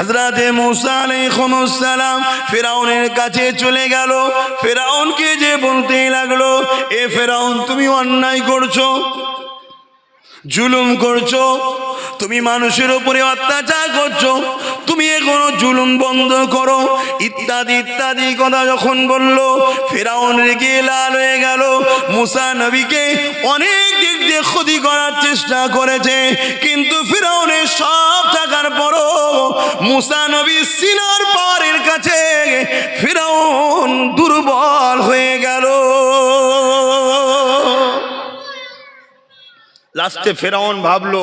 হযরতে মুসা আলাইহিস সালাম ফিরাউনের কাছে চলে গেল। ফিরাউনকে যে বলতে লাগলো, এ ফিরাউন, তুমি অন্যায় করছো, জুলুম করছো, তুমি মানুষের উপরে অত্যাচার করছো, তুমি এখনো জুলুম বন্ধ করো, ইত্যাদি ইত্যাদি কথা যখন বললো, ফিরাউন রেগে লাল হয়ে গেল। মুসা নবীকে অনেক দিক দিয়ে ক্ষতি করার চেষ্টা করেছে, কিন্তু ফিরাউনের সব টাকার পরও মুসা নবী সিনার পাহাড়ের কাছে ফিরাউন দুর্বল হয়ে গেল। লাস্টে ফেরাউন ভাবলো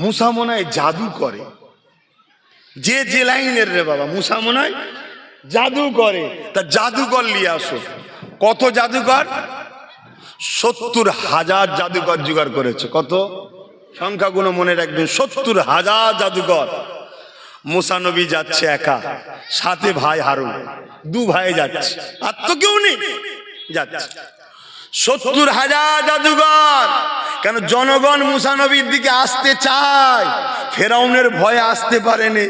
মুসা মনে হয় জাদু করে, যে লাইনের রে বাবা, মুসা মনে হয় জাদু করে, তা জাদুকর নিয়ে আসো। কত জাদুকর? 70,000 জাদুকর জোগাড় করেছে। কত? সংখ্যাগুলো মনে রাখবেন, 70,000 জাদুকর। মুসা নবী যাচ্ছে একা, সাথে ভাই হারুন, দু ভাই যাচ্ছে, আর তো কেউ নেই, যাচ্ছে 70,000 জাদুকর। কেন? জনগণ মুসা নবীর দিকে আসতে চায়, ফেরাউনের ভয়ে আসতে পারেনি।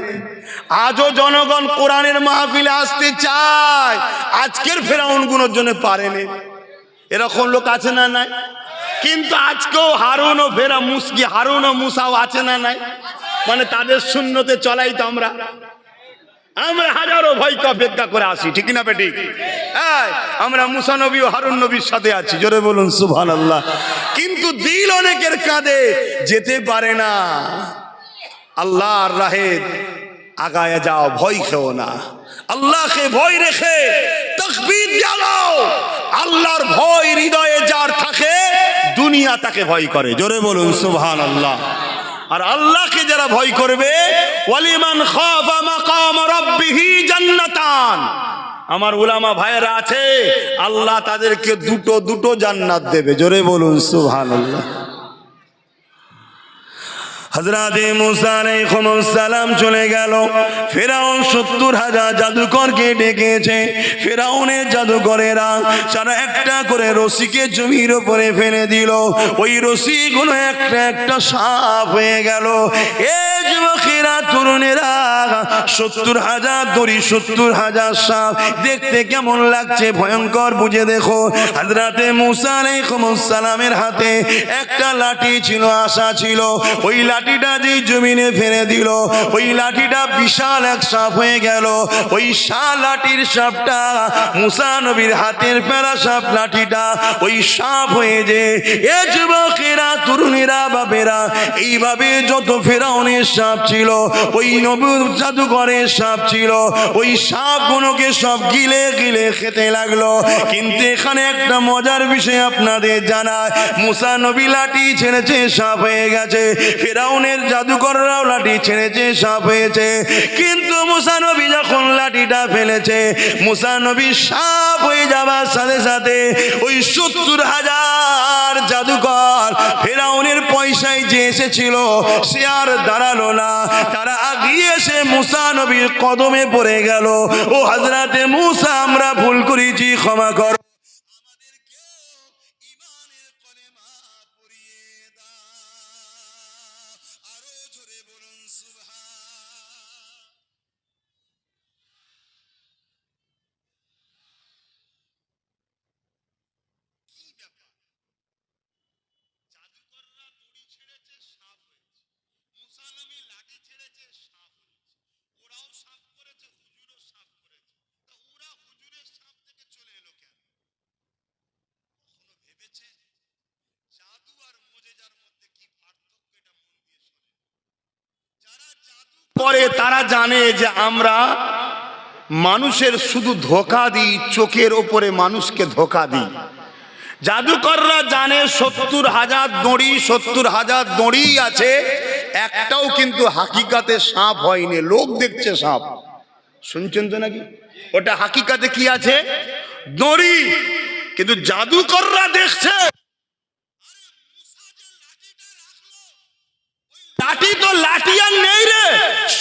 আজও জনগণ কোরআনের মাহফিলে আসতে চায়, আজকের ফেরাউনগুলোর জন্য পারেনি। এরকম লোক আছে না নাই? কিন্তু আজকেও হারুন ও হারুন ও মুসাও আছে না নাই? মানে তাদের সুন্নতে চলাই তো আমরা হাজারো ভয়কে অপেক্ষা করে আসি, ঠিক না বেটি? আমরা মুসা নবী ও হারুন নবীর সাথে আছি, জোরে বলুন সুবহানাল্লাহ। কিন্তু দিল অনেকের কাঁধে, যেতে পারে না। আল্লাহর রাহে আগায় যাও, ভয় খেও না, আল্লাহকে ভয় রেখে তাকবীর জাগাও। আল্লাহর ভয় হৃদয়ে যার থাকে, দুনিয়া তাকে ভয় করে, জোরে বলুন সুবহানাল্লাহ। আর আল্লাহকে যারা ভয় করবে, ওয়ালিমান খাফা মাকাম রাব্বিহি জান্নাতান, আমার উলামা ভাইয়েরা আছে, আল্লাহ তাদেরকে দুটো দুটো জান্নাত দেবে, জোরে বলুন সুবহানাল্লাহ। হযরতে মুসা আলাইহিস সালাম চলে গেল। ফিরাউন 70,000 জাদুকরকে ডেকেছে। ফিরাউনের জাদুকরেরা সারা একটা করে রশিকে জমির উপরে ফেলে দিল। ওই রশিগুলো একটা একটা সাপ হয়ে গেল। এ যুবকেরা, তরুণেরা, 70,000 দড়ি, 70,000 সাপ, দেখতে কেমন লাগছে ভয়ঙ্কর, বুঝে দেখো। হযরতে মুসা আলাইহিস সালামের হাতে একটা লাঠি ছিল, আশা ছিল। ওই লাঠিটা যে জমিনে ফেলে দিল, ওই লাঠিটা বিশাল এক সাপ হয়ে গেল। ওই লাঠির সাপটা মুসা নবীর হাতের পেরা সাপ, লাঠিটা ওই সাপ হয়ে যে। এ যুবকেরা, তরুণীরা, বাবেরা, এইভাবে যত ফেরাউনের সাপ ছিল, ওই নবীর জাদুঘরের সাপ ছিল, ওই সাপগুলোকে সব গিলে গিলে খেতে লাগলো। কিন্তু এখানে একটা মজার বিষয় আপনাদের জানায়, মুসা নবী লাঠি ছেড়েছে, সাপ হয়ে গেছে। ফিরাউনের জাদুকররাও লাঠি ছেড়েছে, সাপ হয়েছে। কিন্তু মুসা নবী যখন লাঠিটা ফেলেছে, মুসা নবী সাপ হয়ে যাবার সাথে সাথে ওই 70,000 জাদুকর ফিরাউনের পয়সায় যে এসেছিল, সে আর দাঁড়ালো না। তারা আগিয়ে এসে মুসা নবীর কদমে পড়ে গেল। ও হযরতে মুসা, আমরা ভুল করেছি, ক্ষমা কর। পরে তারা জানে যে আমরা মানুষের শুধু ধোঁকা দিই, চোখের ওপরে মানুষকে ধোঁকা দিই। জাদুকররা জানে 70,000 দড়ি, 70,000 দড়ি আছে, একটাও কিন্তু হাকিকাতে সাপ হয়নি, লোক দেখছে সাপ। শুনছেন তো নাকি? ওটা হাকিকাতে কি আছে? দড়ি। কিন্তু জাদুকররা দেখছে লাঠি, তো লাঠি আর নেই রে,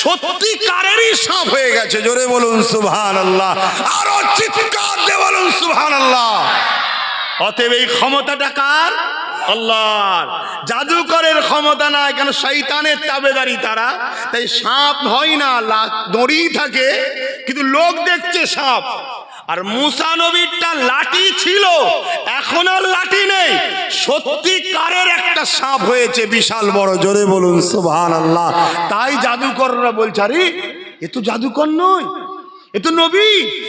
সত্যিকারেরই সাপ হয়ে গেছে, জোরে বলুন সুবহানাল্লাহ। আরো চিৎকার দিয়ে বলুন সুবহানাল্লাহ। অতএব এই ক্ষমতাটা কার? আল্লাহর। জাদুকরের ক্ষমতা নাই, কেন শয়তানের তাবেদারি তারা, তাই সাপ হয় না, দড়ি থাকে, কিন্তু লোক দেখছে সাপ। আর মুসা নবীরটা লাঠি ছিল, এখন আর লাঠি নেই, সত্যিকারের একটা সাপ হয়েছে বিশাল বড়, জোরে বলুন সুবহানাল্লাহ। তাই জাদুকররা বলছে আরে এ তো জাদুকর নয়, এ তো নবী।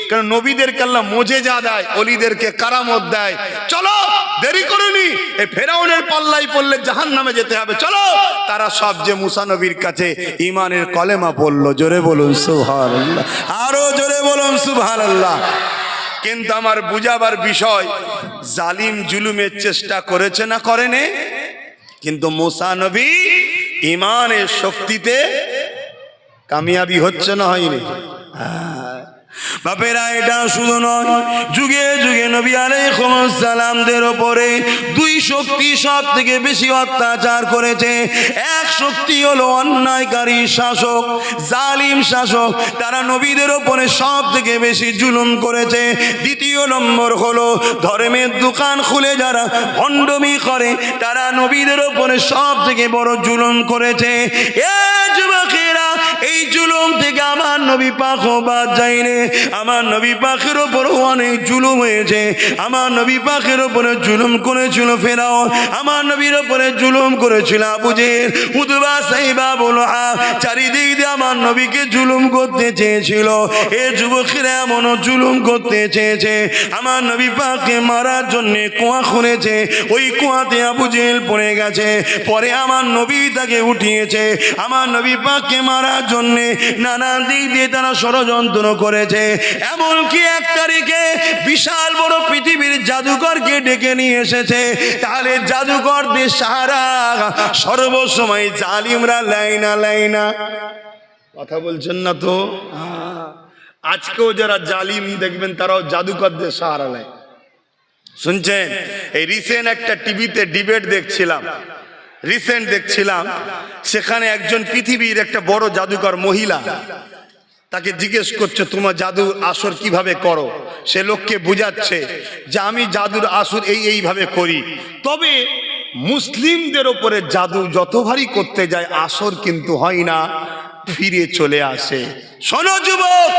কারণ নবীদেরকে আল্লাহ মোজেজা দেয়, অলিদেরকে কারামত দেয়। চলো দেরি করুনি, এই ফেরাউনের পাল্লাই পড়লে জাহান্নামে যেতে হবে, চলো। তারা সব যে মুসা নবীর কাছে ঈমানের কলেমা পড়লো, জোরে বলুন সুবহানাল্লাহ, আরো জোরে বলুন সুবহানাল্লাহ। কিন্তু আমার বুঝাবার বিষয়, জালিম জুলুমের চেষ্টা করেছে না করেনি? কিন্তু মুসা নবী ঈমানের শক্তিতে কামিয়াবি হচ্ছে না হয়নি? বাপেরা এটা শুধু নয়, যুগে যুগে নবী আলাইহিস সালামদের উপরে দুই শক্তি সব থেকে বেশি অত্যাচার করেছে। এক শক্তি হলো অন্যায়কারী শাসক, জালিম শাসক, তারা নবীদের উপরে সব থেকে বেশি জুলুম করেছে। দ্বিতীয় নম্বর হলো ধর্মের দোকান খুলে যারা ভণ্ডামি করে, তারা নবীদের উপরে সব থেকে বড় জুলুম করেছে। এ যুবকেরা, এই জুলুম থেকে আমার নবী পাক বাদ যায়নি। আমার নবী পাকের উপর অনেক জুলুম হয়েছে। আমার নবী পাকের উপরে জুলুম করেছিল ফেরাউন, আমার নবীর উপরে জুলুম করেছিল আবু জেহেল, উতবা, সাইবা, বলহা, চারিদিক দিয়ে আমার নবীকে জুলুম করতে চেয়েছিল। এ যুবকেরা এমনও জুলুম করতে চেয়েছে, আমার নবী পাককে মারার জন্য কুয়া খুঁড়েছে, ওই কুয়াতে আবু জেহেল পড়ে গেছে। পরে আমার নবী তাকে উঠিয়েছে। আমার নবী পাককে মারার জন্য নানান দিক দিয়ে তারা ষড়যন্ত্র করেছে। এমনকি এক তারিখে বিশাল বড় পৃথিবীর জাদুকরকে ডেকে নিয়ে এসেছে। তাহলে জাদুকরদের সাহারা সর্বসময় জালিমরা লাইনা লাইনা, কথা বলছেন না তো? আজকেও যারা জালিম দেখবেন তারাও জাদুকরদের সাহারা নেয়। শুনছেন? এই রিসেন্ট একটা টিভিতে ডিবেট দেখছিলাম, সেখানে একজন পৃথিবীর একটা বড় জাদুকর মহিলা, তাকে জিজ্ঞেস করছে তোমার জাদুর আসর কিভাবে করো। সে লোককে বুঝাচ্ছে যে আমি জাদুর আসর এইভাবে করি। তবে মুসলিমদের ওপরে জাদু যতবারই করতে যায় আসর কিন্তু হয় না, ফিরে চলে আসে। শোনো যুবক,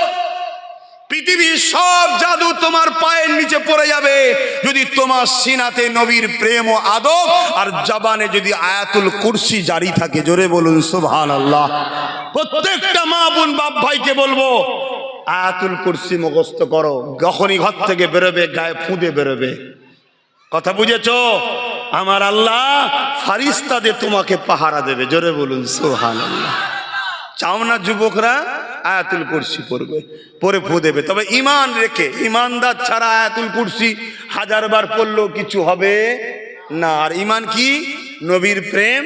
পৃথিবীর সব জাদু তোমার পায়ের নিচে পড়ে যাবে যদি তোমার সিনাতে নবীর প্রেম ও আদব আর জবানে যদি আয়াতুল কুরসি জারি থাকে। জোরে বলুন সুবহানাল্লাহ। প্রত্যেকটা মা বোন বাপ ভাইকে বলবো আয়াতুল কুরসি মুখস্থ করো, যখনই ঘর থেকে বেরোবে গায়ে ফুঁদে বেরোবে। কথা বুঝেছো? আমার আল্লাহ ফারিস্তাদের তোমাকে পাহারা দেবে। জোরে বলুন সুবহানাল্লাহ। চাও না যুবকরা আয়াতুল কুরসি পড়বে, পরে ফু দেবে, তবে ঈমান রেখে। ঈমানদার ছাড়া আয়াতুল কুরসি হাজারবার পড়লেও কিছু হবে না। আর ঈমান কি? নবীর প্রেম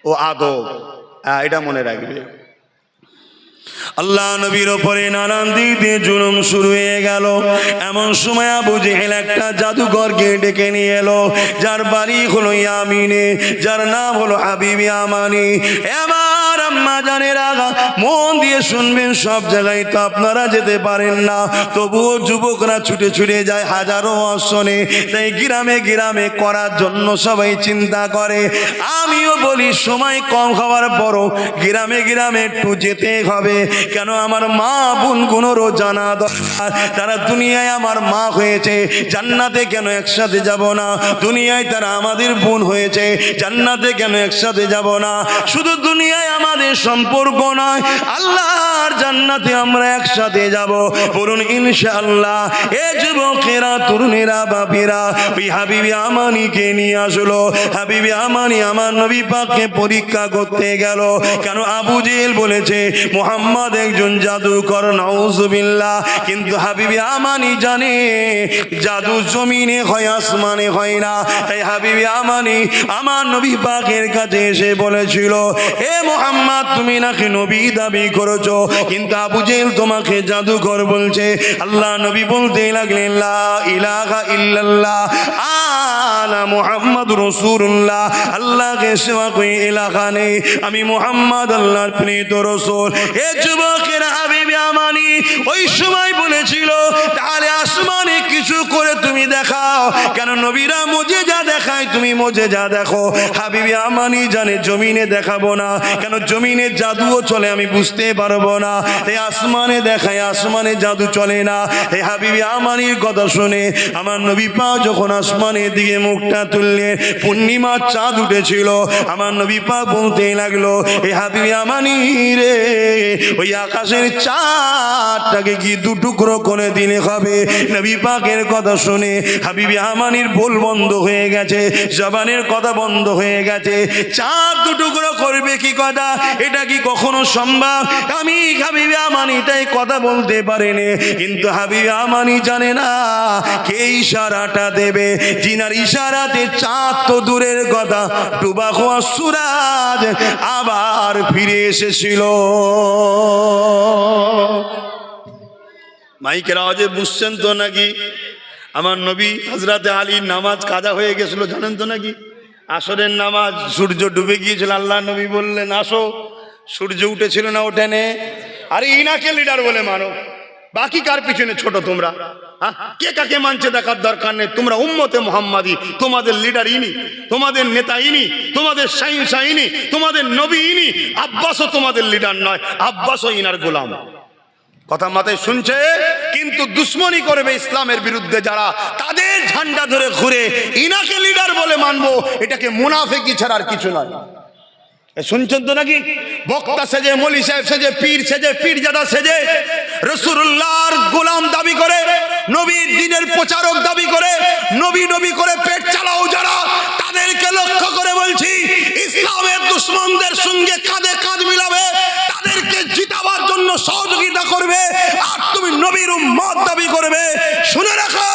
ও আদব, এটা মনে রাখবে। আল্লাহ নবীর ওপরে নানান দিক দিয়ে জুলুম শুরু হয়ে গেল। এমন সময় আবু জেহেল একটা জাদুকরকে ডেকে নিয়ে এলো, যার বাড়ি হলো ইয়ামিনে, যার নাম হলো হাবিব ইয়ামানি। এবার আম্মা জানেরা মন দিয়ে শুনবেন, সব জায়গায় তো আপনারা যেতে পারেন না, তবুও যুবকরা ছুটে ছুটে যায় হাজারো অশ্বনে। তাই গ্রামে গ্রামে করার জন্য সবাই চিন্তা করে। আমিও বলি সময় কম হওয়ার পরও গ্রামে গ্রামে একটু যেতে হবে। কেন? আমার মা বোনগুলোরও জানা দরকার, তারা দুনিয়ায় আমার মা হয়েছে, জান্নাতে কেন একসাথে যাব না? দুনিয়ায় তারা আমাদের বোন হয়েছে, জান্নাতে কেন একসাথে যাব না? শুধু দুনিয়ায় আমাদের সম্পর্ক নয়, আল্লাহর জান্নাতে আমরা একসাথে যাব। বলুন ইনশাআল্লাহ। এ যুবকেরা, তরুণেরা, বাপেরা, ওই হাবিবি আমানিকে নিয়ে আসলো। হাবিবি আমানি আমার নবী পাককে পরীক্ষা করতে গেল। কেন? আবু জেহেল বলেছে মুহাম্মদ একজন জাদুকর, নাউজুবিল্লাহ। কিন্তু হাবিবি আমানি জানে জাদু জমিনে হয়, আসমানে হয় না। তাই হাবিবি আমানি আমার নবী পাকের কাছে এসে বলেছিল, হে মুহাম্মদ, তুমি নাকি নবী দাবি করেছো, কিন্তু আবু জেহেল তোমাকে জাদুকর বলছে। আল্লাহ নবী বলতে লাগলেন, লা ইলাহা ইল্লাল্লাহ আনা মুহাম্মদ রাসূলুল্লাহ। আল্লাহকে সেবা কই এলাকা নেই, আমি মুহাম্মদ আল্লাহর প্রেরিত রাসূল। এ যুবকেরা, হাবিবি আমানি ওই সময় বলেছিল, তাহলে আসমানে কিছু করে তুমি দেখাও, কেন নবীরা মুজিজা দেখায়, তুমি মুজিজা দেখো। হাবিবি আমানি জানে জমিনে দেখাবো না, কেন জমিনে জাদুও চলে আমি বুঝতে পারবো না। এই আসমানে দেখায়, আসমানে জাদু চলে না। এই হাবিবি আমানির কথা শুনে আমার নবী পাক যখন আসমানের দিকে মুখটা তুললেন, পূর্ণিমার চাঁদ উঠেছিল। আমার নবী পাক বলতে লাগলো, এই হাবিবি আমানি রে, ওই আকাশের চাঁদটাকে কি দু টুকরো করে দিলে হবে? নবী পাকের কথা শুনে হাবিবি আমানির বল বন্ধ হয়ে গেছে, জবানের কথা বন্ধ হয়ে গেছে। চাঁদ দু টুকরো করবে কি কথা? এটা কি কখনো সম্ভব? আমি হাবিবি আমানি তাই কথা বলতে পারেনি, কিন্তু হাবিবি আমানি জানে না কে ইশারাটা দেবে। জিনার ইশারাতে চাঁদ তো দূরের কথা, ডুবা হওয়া সূরজ আবার ফিরে এসেছিল। মাইকের আওয়াজে বুঝছেন তো নাকি? আমার নবী হযরতে আলীর নামাজ কাজা হয়ে গেছিল, জানেন তো নাকি? আসরের নামাজ, সূর্য ডুবে গিয়েছিল, আল্লাহ নবী বললেন আসো। সূর্য উঠেছিল না, ওঠেনে? আরে ইনাকে লিডার বলে মানো, বাকি কার পিছনে ছোট তোমরা? কে কাকে মানছে দেখার দরকার নেই। তোমরা উম্মতে মুহাম্মাদি, তোমাদের লিডার ইনি, তোমাদের নেতা ইনি, তোমাদের শাহিনশাহ ইনি, তোমাদের নবী ইনি। আব্বাসও তোমাদের লিডার নয়, আব্বাসও ইনার গোলাম। কথা মাথায় শুনছে? কিন্তু দুশ্মনী করবে ইসলামের বিরুদ্ধে যারা, তাদের ঝান্ডা ধরে ঘুরে ইনাকে লিডার বলে মানবো, এটাকে মুনাফিকি ছাড়া আর কিছু নয়। শুনছেন তো নাকি? বক্তা সেজে, মৌলী সাহেব সেজে, পীর সেজে, পীরজাদা সেজে রাসূলুল্লাহর গোলাম দাবি করে, নবীর দ্বীনের প্রচারক দাবি করে, নবী নবী করে পেট চালাও যারা, তাদেরকে লক্ষ্য করে বলছি, ইসলামের দুশমনদের সঙ্গে কাঁধে কাঁধ মিলাবে, তাদেরকে জিতাবার জন্য সহযোগিতা করবে, আর তুমি নবীর উম্মত দাবি করবে। শুনে রাখো,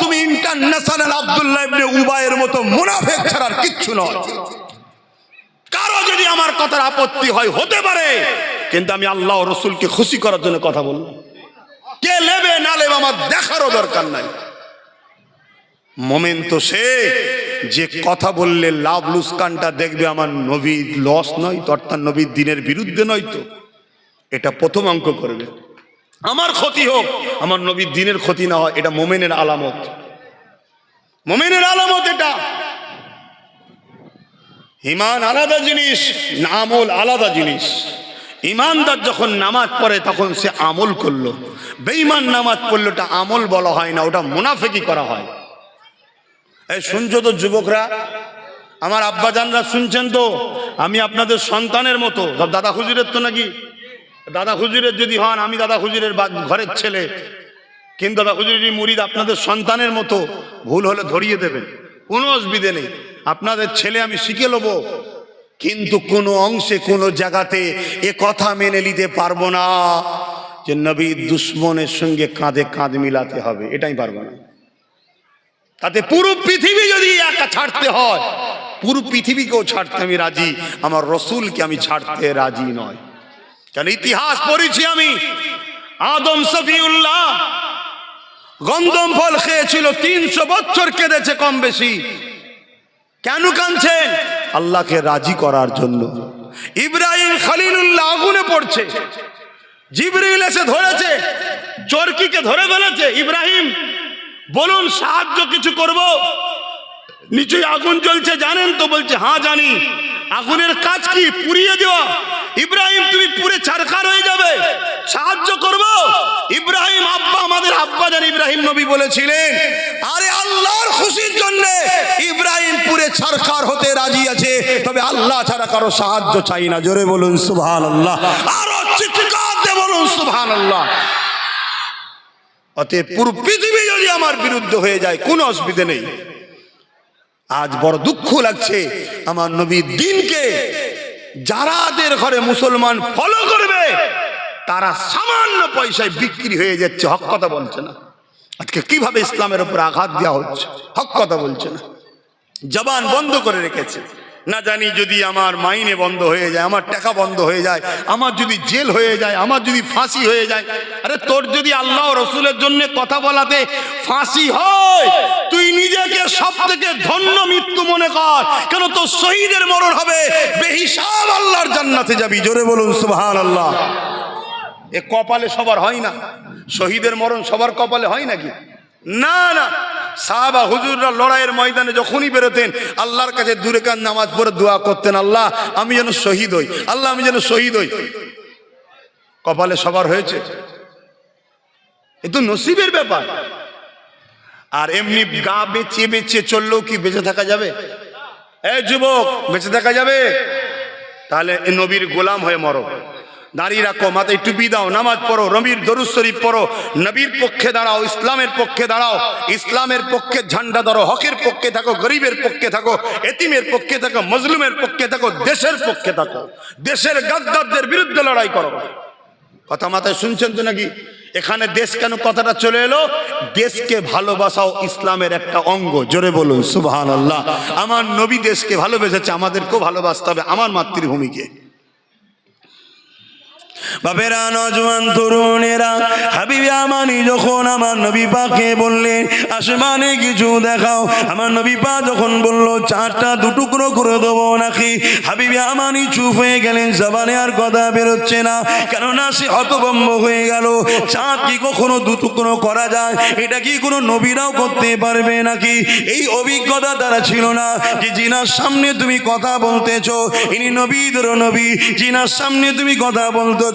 তুমি ইন্টারন্যাশনাল আব্দুল্লাহ ইবনে উবাইয়ের মতো মুনাফিক ছাড়া আর কিচ্ছু নয়। কারো যদি আমার কথার আপত্তি হয় হতে পারে, কিন্তু আমি আল্লাহ ও রসুলকে খুশি করার জন্য কথা বললাম। কে নেবে না নেবে আমার দেখারও দরকার নাই। মোমেন তো সে যে কথা বললে লাভ লুসকানটা দেখবে আমার নবীর লস নয় তো, অর্থাৎ নবীর দিনের বিরুদ্ধে নয় তো, এটা প্রথম অঙ্ক করবে। আমার ক্ষতি হোক, আমার নবীর দিনের ক্ষতি না হয়, এটা মোমেনের আলামত। মোমেনের আলামত এটা। ঈমান আলাদা জিনিস, আমল আলাদা জিনিস। ঈমানদার যখন নামাজ পড়ে তখন সে আমল করলো, বেঈমান নামাজ পড়লো ওটা আমল বলা হয় না, ওটা মুনাফিকি করা হয়। এই শুনছো তো যুবকরা, আমার আব্বাজানরা শুনছেন তো? আমি আপনাদের সন্তানের মতো, সব দাদা হুজুরের তো নাকি? দাদা হুজুরের যদি হন, আমি দাদা হুজুরের ঘরের ছেলে, কিন্তু দাদা হুজুরেরই মুরিদ, আপনাদের সন্তানের মতো। ভুল হলে ধরিয়ে দেবেন, কোনো অসুবিধে নেই, আপনাদের ছেলে আমি শিখে নেব। কিন্তু কোনো অংশে কোনো জায়গাতে এ কথা মেনে নিতে পারবো না যে নবীর দুশ্মনের সঙ্গে কাঁধে কাঁধ মিলাতে হবে, এটাই পারবো না। তাতে পুরো পৃথিবী যদি একা ছাড়তে হয়, পুরো পৃথিবীকেও ছাড়তে আমি রাজি, আমার রসুলকে আমি ছাড়তে রাজি নয়। কেন ইতিহাস পড়েছি আমি, আদম সফিউল্লাহ গন্ধম ফল খেয়েছিল, 300 বছর কেঁদেছে কম বেশি। কেন কাঁদছেন? আল্লাহকে রাজি করার জন্য। ইব্রাহিম খলিলুল্লাহ আগুনে পড়ছে, জিবরিল এসে ধরেছে, চরকিকে ধরে ফেলেছে। ইব্রাহিম বলুন সাহায্য কিছু করব? নিচে আগুন জ্বলছে, জানেন তো? বলছে হ্যাঁ জানি। আগুনের কাজ কি? পুড়িয়ে দেওয়া। ইব্রাহিম তুমি পুড়ে ছারখার হয়ে যাবে, সাহায্য করব? ইব্রাহিম আব্বা, আমাদের আব্বা জান ইব্রাহিম নবী বলেছিলেন, আরে আল্লাহর খুশির জন্য ইব্রাহিম পুড়ে ছারখার হতে রাজি আছে, তবে আল্লাহ ছাড়া কারো সাহায্য চাই না। জোরে বলুন সুবহানাল্লাহ, আরো চিৎকার দিয়ে বলুন সুবহানাল্লাহ। অতএব পুরো পৃথিবী যদি আমার বিরুদ্ধে হয়ে যায় কোনো অসুবিধা নেই। আজ বড় দুঃখ লাগছে, আমার নবীর দ্বীনকে যারাদের ঘরে মুসলমান ফলো করবে তারা সামান্য পয়সায় বিক্রি হয়ে যাচ্ছে, হক কথা বলছে না। আজকে কিভাবে ইসলামের উপর আঘাত দেওয়া হচ্ছে, হক কথা বলছে না, জবান বন্ধ করে রেখেছে। না জানি যদি আমার মাইনে বন্ধ হয়ে যায়, আমার টাকা বন্ধ হয়ে যায়, আমার যদি জেল হয়ে যায়, আমার যদি ফাঁসি হয়ে যায়। আরে তোর যদি আল্লাহ রসুলের জন্য কথা বলাতে ফাঁসি হয়, তুই নিজেকে সব থেকে ধন্য মৃত্যু মনে কর, কেন তোর শহীদের মরণ হবে, বেহিসাব আল্লাহর জান্নাতে যাবি। জোরে বলুন সুবহানাল্লাহ। এ কপালে সবার হয় না, শহীদের মরণ সবার কপালে হয় নাকি? না না, সাহাবা হুজুররা লড়াইয়ের ময়দানে যখনই বেরোতেন আল্লাহর কাছে দূরে কান নামাজ পড়ে দোয়া করতেন, আল্লাহ আমি যেন শহীদ হই, আল্লাহ আমি যেন শহীদ হই। কপালে সবার হয়েছে? এ তো নসিবের ব্যাপার। আর এমনি গা বেঁচিয়ে বেঁচিয়ে চললেও কি বেঁচে থাকা যাবে? এই যুবক, বেঁচে থাকা যাবে? তাহলে এ নবীর গোলাম হয়ে মরো, দাঁড়িয়ে রাখো, মাথায় টুপি দাও, নামাজ পড়ো, নবীর দরুদ শরীফ পড়ো, নবীর পক্ষে দাঁড়াও, ইসলামের পক্ষে দাঁড়াও, ইসলামের পক্ষে ঝান্ডা ধরো, হকের পক্ষে থাকো, গরিবের পক্ষে থাকো, এতিমের পক্ষে থাকো, মজলুমের পক্ষে থাকো, দেশের পক্ষে থাকো, দেশের গাদ্দারদের বিরুদ্ধে লড়াই করো। কথা মাথায় শুনছেন তো নাকি? এখানে দেশ কেন কথাটা চলে এলো? দেশকে ভালোবাসাও ইসলামের একটা অঙ্গ। জোরে বলুন সুবহানাল্লাহ। আমার নবী দেশকে ভালোবেসেছে, আমাদেরকেও ভালোবাসতে হবে আমার মাতৃভূমিকে। বাপেরা, নজওয়ান তরুণেরা, হাবিবে আমানি যখন আমার নবী পাককে বললেন আসমানে কিছু দেখাও, আমার নবী পাক যখন বলল চারটা দুটুকরো করে দেবো নাকি, হাবিবে আমানি চুপ হয়ে গেলেন, জবানে আর কথা বেরোচ্ছে না, কেননা সে হতভম্ব হয়ে গেল। চাঁদ কি কখনো দুটুকরো করা যায়? এটা কি কোনো নবীরাও করতে পারবে নাকি? এই অভিজ্ঞতা তারা ছিল না যে জিনার সামনে তুমি কথা বলতেছো, ইনি নবীদের নবী, জিনার সামনে তুমি কথা বলতেছো,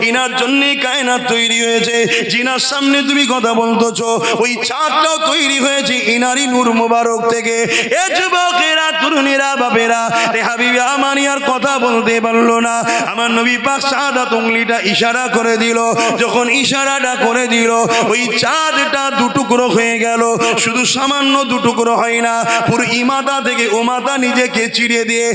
ইনার জন্য কায়নাত তৈরি হয়েছে, জিনার সামনে তুমি কথা বলতেছো, ওই চাঁদটাও তৈরি হয়েছে ইনারই নূর মুবারক থেকে। এ যুবকেরা, তরুণীরা, বাপেরা, রে হাবিবে আমানি আর কথা বলতে পারলো না। আমার নবী পাক শাহাদাত উংলিটা ইশারা করে দিল, যখন ইশারাটা করে দিল ওই চাঁদটা দুটুকরো হয়ে গেল। শুধু সামান্য দুটুকরো হয় না, পুরো ইমাতা থেকে উমাতা নিজেকে চিড়ে দিয়ে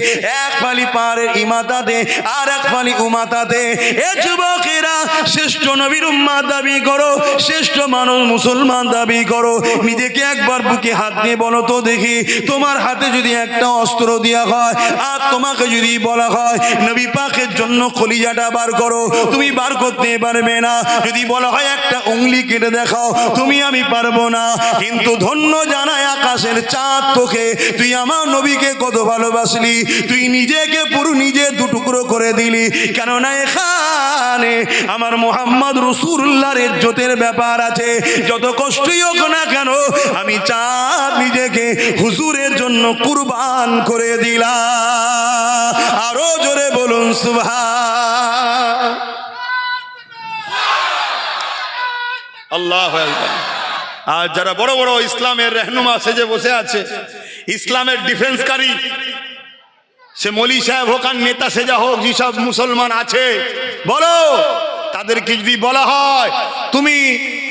এক ফালি পাহাড়ের ইমাতাতে আর এক ফালি উমাতাতে। এ যুবকেরা, শ্রেষ্ঠ নবীর উম্মাত দাবি করো, শ্রেষ্ঠ মানুষ মুসলমান দাবি করো, নিজেকে একবার বুকে হাত দিয়ে বলো তো দেখি, তোমার হাতে যদি একটা অস্ত্র দেওয়া হয় আর তোমাকে যদি বলা হয় নবী পাকের জন্য কলিজাটা বার করো, তুমি বার করতে পারবে না। যদি বলা হয় একটা উংলি কেটে দেখাও, তুমি আমি পারবো না। কিন্তু ধন্য জানায় আকাশের চাঁদ তোকে, তুই আমার নবীকে কত ভালোবাসলি, তুই নিজেকে পুরো নিজে দুটুকরো করে দিলি। কেননা এখানে আমার মুহাম্মদ রাসূলুল্লাহর ইজ্জতের ব্যাপার আছে। যত কষ্টই হোক না কেন, আমি চাঁদ নিজেকে হুজুরের জন্য কুরবান করে দিলাম। আরো জোরে বলুন সুবহান আল্লাহু আকবার। আর যারা বড় বড় ইসলামের রহনুমা সেজে বসে আছে, ইসলামের ডিফেন্সকারী, সে মৌলী সাহেব হোক আর নেতা সেজা হোক, যেসব মুসলমান আছে, বলো তাদেরকে যদি বলা হয় তুমি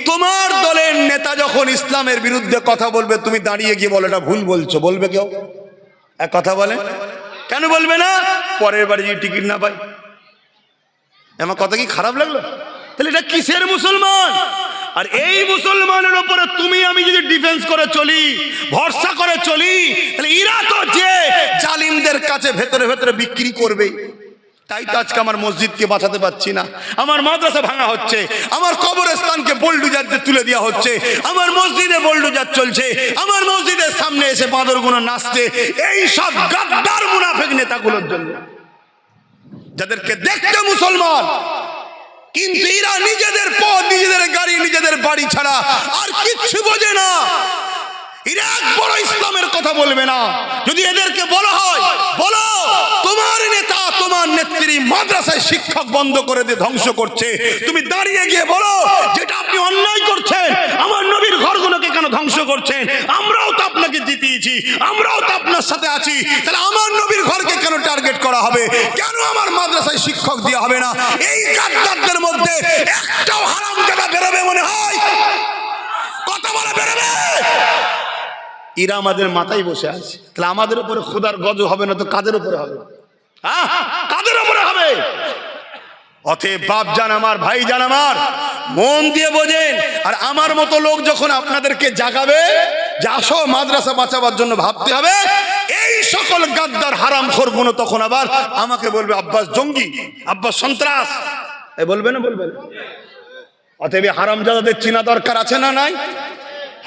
তোমার দলের নেতা যখন ইসলামের বিরুদ্ধে কথা বলবে, তুমি দাঁড়িয়ে গিয়ে বলো এটা ভুল বলছো, বলবে কেউ? এক কথা বলে কেন বলবে না? পরের বারে যদি টিকিট না পাই। আমার কথা কি খারাপ লাগলো? তাহলে এটা কিসের মুসলমান? আর এই মুসলমানের উপরে তুমি আমি যদি ডিফেন্স করে চলি, ভরসা করে চলি, তাহলে এরা তো যে জালিমদের কাছে ভেতরে ভেতরে বিক্রি করবে। তাই তো আজকে আমার মসজিদকে বাঁচাতে পারছি না, আমার মাদ্রাসা ভাঙা হচ্ছে, আমার কবরস্থানকে বোল্ডুজার দিয়ে তুলে দেওয়া হচ্ছে, আমার মসজিদে বোল্ডুজার চলছে, আমার মসজিদের সামনে এসে বাঁদরগুলো নাচছে, এই সব গাদ্দার মুনাফিক নেতাগুলোর জন্য, যাদেরকে দেখতে মুসলমান কিন্তু এরা নিজেদের পথ, নিজেদের গাড়ি, নিজেদের বাড়ি ছাড়া আর কিচ্ছু বোঝে না। এরা এক বড় ইসলামের কথা বলবে না। যদি এদেরকে বলা হয় বলো তোমার নেতা তোমার নেত্রী মাদ্রাসায় শিক্ষক বন্ধ করে দিয়ে ধ্বংস করছে, তুমি দাঁড়িয়ে গিয়ে বলো যেটা আপনি অন্যায় করছেন, আমার নবীর ঘরগুলোকে কেন ধ্বংস করছেন, আমরাও তো আপনাকে জিতিয়েছি, আমরাও তো আপনার সাথে আছি, তাহলে আমার নবীর ঘরকে কেন টার্গেট করা হবে, কেন আমার মাদ্রাসায় শিক্ষক দেওয়া হবে না? এই গাদ্দারদের মধ্যে একটাও হারামজাদা বেরোবে মনে হয়? কথা বলে বেরোবে? এরা আমাদের মাথায় বসে আছে, তাহলে আমাদের উপরে খোদার গজব হবে না তো কাদের উপরে হবে? কাদের উপরে হবে? অতএব বাপ জান আমার, ভাই জান আমার, মন দিয়ে বোঝেন। আর আমার মতো লোক যখন আপনাদেরকে জাগাবে যে আসো মাদ্রাসা বাঁচাবার জন্য ভাবতে হবে, এই সকল গাদ্দার হারামখোর গুলো তখন আবার আমাকে বলবে আব্বাস জঙ্গি, আব্বাস সন্ত্রাস, বলবে না? বলবে না? অতএব হারামজাদাদের চিনা দরকার আছে না নাই?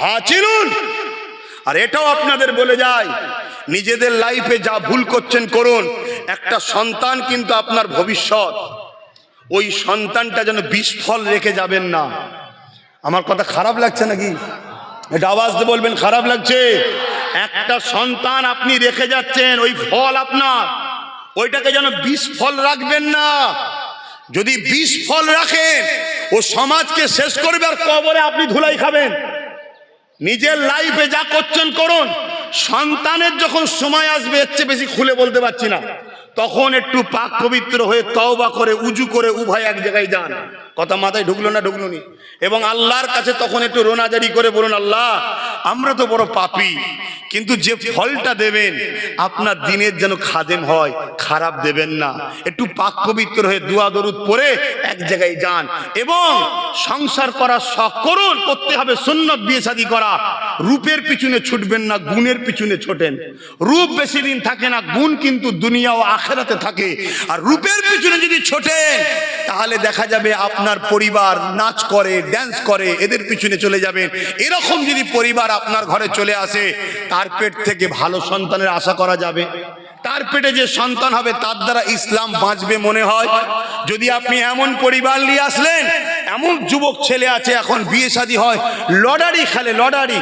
হ্যাঁ, চিনুন। আর এটাও আপনাদের বলে যায়, নিজেদের লাইফে যা ভুল করছেন করুন, একটা সন্তান কিন্তু আপনার ভবিষ্যৎ, ওই সন্তানটা যেন বিস্ফল রেখে যাবেন না। আমার কথা খারাপ লাগছে নাকি? এটা আওয়াজ দিয়ে বলবেন খারাপ লাগছে? একটা সন্তান আপনি রেখে যাচ্ছেন, ওই ফল আপনার, ওইটাকে যেন 20 ফল রাখবেন না। যদি 20 ফল রাখেন ও সমাজকে শেষ করবে আর কবরে আপনি ধুলাই খাবেন। নিজের লাইফে যা করছেন করুন, সন্তানের যখন সময় আসবে, এর চেয়ে বেশি খুলে বলতে পারছি না, তখন একটু পাক পবিত্র হয়ে তওবা করে উজু করে উভয় এক জায়গায় যান। কথা মাথায় ঢুকলো না ঢুকলো নি? এবং আল্লাহর কাছে তখন একটু রোনাজারি করে বলুন, আল্লাহ আমরা তো বড় পাপী, কিন্তু যে ফলটা দেবেন আপনার দিনের যেন খাদেম হয়, খারাপ দেবেন না। একটু পাক পবিত্র হয়ে দোয়া দরুদ পড়ে এক জায়গায় যান এবং সংসার করার শখ করুন। করতে হবে সুন্নত বিয়ে শাদী করা। রূপের পিছনে ছুটবেন না, গুণের পিছনে ছোটেন। রূপ বেশি দিন থাকে না, গুণ কিন্তু দুনিয়া ও আখিরাতে থাকে। আর রূপের পিছনে যদি ছোটেন তাহলে দেখা যাবে আপনার পরিবার নাচ করে, ড্যান্স করে, এদের পিছনে চলে যাবেন। এরকম যদি পরিবার আপনার ঘরে চলে আসে, তার পেট থেকে ভালো সন্তানের আশা করা যাবে? তার পেটে যে সন্তান হবে তার দ্বারা ইসলাম বাঁচবে মনে হয়? যদি আপনি এমন পরিবার নিয়ে আসলেন, এমন যুবক ছেলে আছে এখন বিয়ে শাদী হয়, লটারি খেলে, লটারি,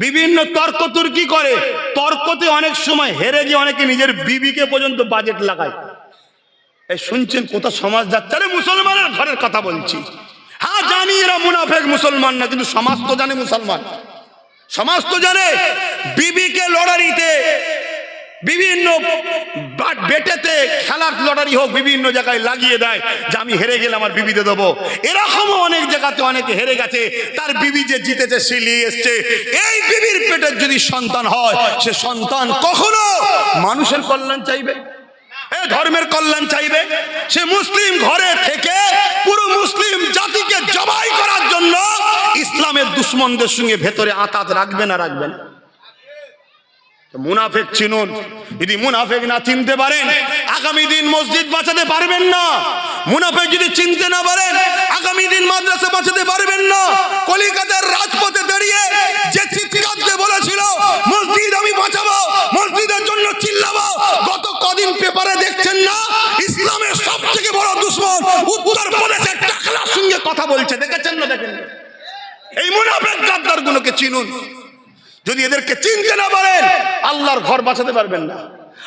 বিভিন্ন তর্ক তুর্কি করে, তর্কতে অনেক সময় হেরে গিয়ে অনেকে নিজের বিবিকে পর্যন্ত বাজেট লাগায়। এই শুনছেন কোথা সমাজ যাচ্ছে? আরে মুসলমানের ঘরের কথা বলছি। হ্যাঁ জানি এরা মুনাফেক মুসলমান না, কিন্তু সমাজ তো জানে মুসলমান, সমাজ তো জানে। বিবিকে লটারিতে, বিভিন্ন বেটেতে, খেলার লটারি হোক, বিভিন্ন জায়গায় লাগিয়ে দেয় যে আমি হেরে গেলে আমার বিবিতে দেবো। এরকমও অনেক জায়গাতে অনেকে হেরে গেছে, তার বিবি যে জিতেছে সে নিয়ে এসছে। এই বিবির পেটের যদি সন্তান হয়, সে সন্তান কখনো মানুষের কল্যাণ চাইবে, ধর্মের কল্যাণ চাইবে? সে মুসলিম ঘরে থেকে পুরো মুসলিম জাতিকে জবাই করার জন্য ইসলামের দুশ্মনদের সঙ্গে ভেতরে আঁতাত রাখবে না রাখবেন? মুনাফেক চিনুন। যদি মুনাফেক না চিনতে পারেন, আগামী দিন মসজিদ বাঁচাতে পারবেন না। মুনাফেক যদি চিনতে না পারেন, আগামী দিন মাদ্রাসা বাঁচাতে পারবেন না। কলিকাতার রাজপথে দাঁড়িয়ে যে চিৎকার দিয়ে বলেছিল মসজিদ আমি বাঁচাবো, মসজিদের জন্য চিল্লাবো, গত কদিন পেপারে দেখছেন না ইসলামের সবথেকে বড় দুশমন উত্তরপ্রদেশের টাকলার সঙ্গে কথা বলছে, দেখেছেন না? দেখেন, এই মুনাফেক গাদ্দার গুলোকে চিনুন। যদি এদেরকে চিনতে না পারেন, আল্লাহর ঘর বাঁচাতে পারবেন না।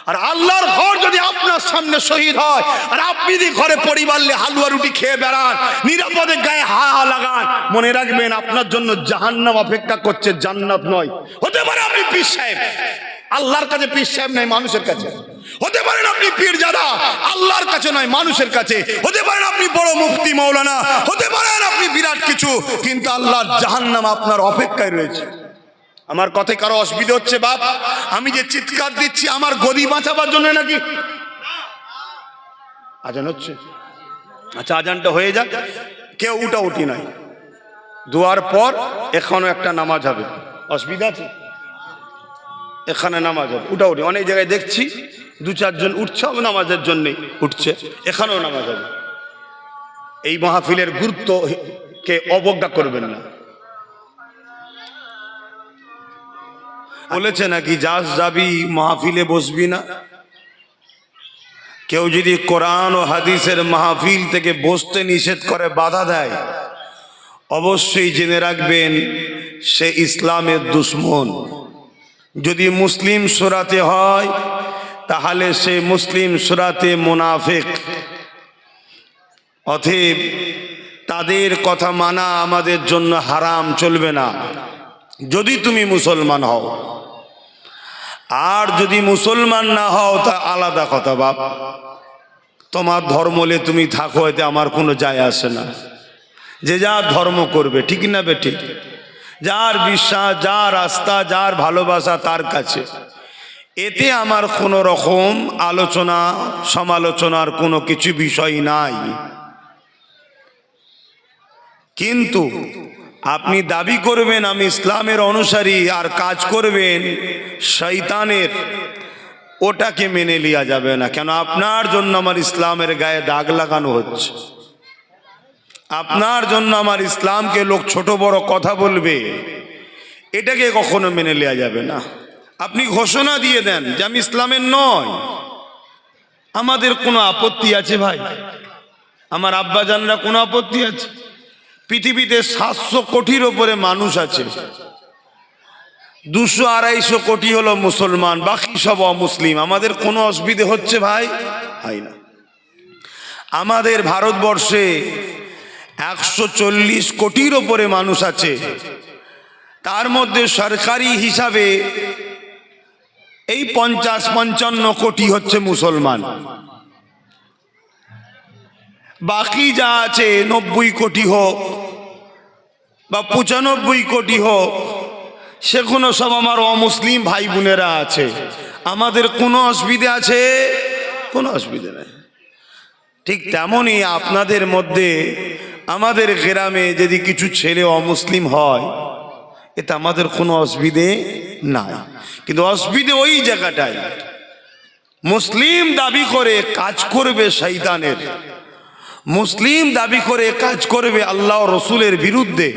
আর আল্লাহর ঘর যদি আপনার সামনে শহীদ হয়, আর আপনি যদি ঘরে পরিবার নিয়ে হালুয়া রুটি খেয়ে বেড়ান, নিরাপদে গায়ে হা হা লাগান, মনে রাখবেন আপনার জন্য জাহান্নাম অপেক্ষা করছে, জান্নাত নয়। হতে পারে আপনি পীর সাহেব, আল্লাহর কাছে পীর সাহেব নাই, মানুষের কাছে। হতে পারেন আপনি পীরজাদা, আল্লাহর কাছে নয়, মানুষের কাছে। হতে পারেন আপনি বড় মুফতি মাওলানা, হতে পারেন আপনি বিরাট কিছু, কিন্তু আল্লাহর জাহান্নাম আপনার অপেক্ষায় রয়েছে। আমার কথায় কারো অসুবিধা হচ্ছে বাপ? আমি যে চিৎকার দিচ্ছি আমার গদি বাঁচাবার জন্য নাকি? আজান হচ্ছে? আচ্ছা, আজানটা হয়ে যাক, কেউ উঠাউঠি নাই। দুয়ার পর এখনো একটা নামাজ হবে, অসুবিধা আছে? এখানে নামাজ হবে, উঠাউঠি। অনেক জায়গায় দেখছি 2-4 জন উঠছে নামাজের জন্য, উঠছে, এখানেও নামাজ হবে। এই মাহফিলের গুরুত্বকে অবজ্ঞা করবেন না। বলেছে নাকি যাস যাবি মাহফিলে বসবি না? কেউ যদি কোরআন ও হাদিসের মাহফিল থেকে বসতে নিষেধ করে, বাধা দেয়, অবশ্যই জেনে রাখবেন সে ইসলামের দুশমন। যদি মুসলিম সূরাতে হয় তাহলে সে মুসলিম সূরাতে মুনাফিক। অতএব তাদের কথা মানা আমাদের জন্য হারাম, চলবে না যদি তুমি মুসলমান হও। আর যদি মুসলমান না হও তা আলাদা কথা বাপ, তোমার ধর্ম নিয়ে তুমি থাকো, এতে আমার কোনো যায় আসে না। যে যার ধর্ম করবে, ঠিক না বেঠিক? যার বিশ্বাস, যার রাস্তা, যার ভালোবাসা তার কাছে, এতে আমার কোনো রকম আলোচনা সমালোচনার কোনো কিছু বিষয় নাই। কিন্তু আপনি দাবি করবেন আমি ইসলামের অনুসারী আর কাজ করবেন শয়তানের, ওটাকে মেনে নেওয়া যাবে না। কেন? আপনার জন্য আমার ইসলামের গায়ে দাগ লাগানো হচ্ছে, আপনার জন্য আমার ইসলামকে লোক ছোট বড় কথা বলবে, এটাকে কখনো মেনে নেওয়া যাবে না। আপনি ঘোষণা দিয়ে দেন যে আমি ইসলামের নয়। আমাদের কোনো আপত্তি আছে ভাই? আমার আব্বাজানরা কোনো আপত্তি আছে? পৃথিবীতে 700 কোটির ওপরে মানুষ আছে, 200-250 কোটি হলো মুসলমান, বাকি সব অমুসলিম। আমাদের কোনো অসুবিধে হচ্ছে ভাই? হয় না। আমাদের ভারতবর্ষে 140 কোটির ওপরে মানুষ আছে, তার মধ্যে সরকারি হিসাবে এই 50-55 কোটি হচ্ছে মুসলমান। বাকি যা আছে 90 কোটি হোক বা 95 কোটি হোক, সেগুলো সব আমার অমুসলিম ভাই বোনেরা আছে। আমাদের কোনো অসুবিধা আছে? কোনো অসুবিধা নেই। ঠিক তেমনই আপনাদের মধ্যে আমাদের গ্রামে যদি কিছু ছেলে অমুসলিম হয়, এতে আমাদের কোনো অসুবিধে নাই। কিন্তু অসুবিধে ওই জায়গাটায়, মুসলিম দাবি করে কাজ করবে শয়তানের, মুসলিম দাবি করে কাজ করবে আল্লাহ ও রসুলের বিরুদ্ধে,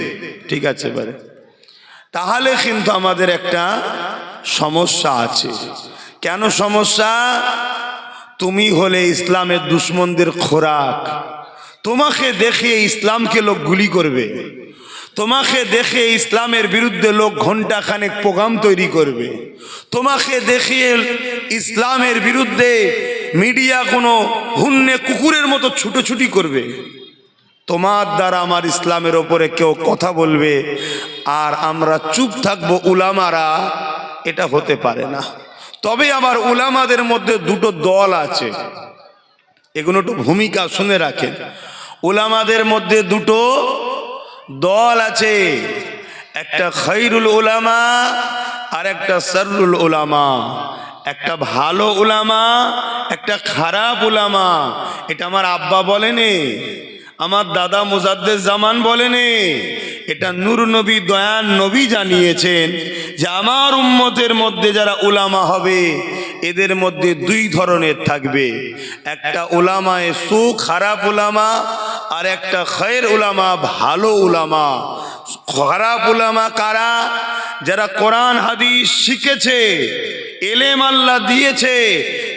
ঠিক আছে বারে, তাহলে কিন্তু আমাদের একটা সমস্যা আছে। কেন সমস্যা? তুমি হলে ইসলামের দুশ্মনদের খোরাক। তোমাকে দেখে ইসলামকে লোক গুলি করবে, তোমাকে দেখে ইসলামের বিরুদ্ধে লোক ঘন্টা খানেক প্রোগ্রাম তৈরি করবে, তোমাকে দেখে ইসলামের বিরুদ্ধে মিডিয়া কোনো হুন্নে কুকুরের মতো ছুটোছুটি করবে। তোমার দ্বারা আমার ইসলামের ওপরে কেউ কথা বলবে আর আমরা চুপ থাকবো উলামারা, এটা হতে পারে না। তবে আবার উলামাদের মধ্যে দুটো দল আছে, এগুলো একটু ভূমিকা শুনে রাখেন। উলামাদের মধ্যে দুটো দল আছে, একটা খায়রুল উলামা আর একটা শাররুল উলামা। একটা ভালো উলামা, একটা খারাপ উলামা। এটা আমার আব্বা বলেনি, আমার দাদা মুজাদ্দেদ জামান বলেনি, এটা নূর নবী দয়ান নবী জানিয়েছেন যে আমার উম্মতের মধ্যে যারা উলামা হবে এদের মধ্যে দুই ধরনের থাকবে, একটা উলামায়ে সু খারাপ উলামা আর একটা খায়র উলামা ভালো উলামা। খারাপ উলামা কারা? যারা কোরআন হাদিস শিখেছে, এলেম আল্লাহ দিয়েছে,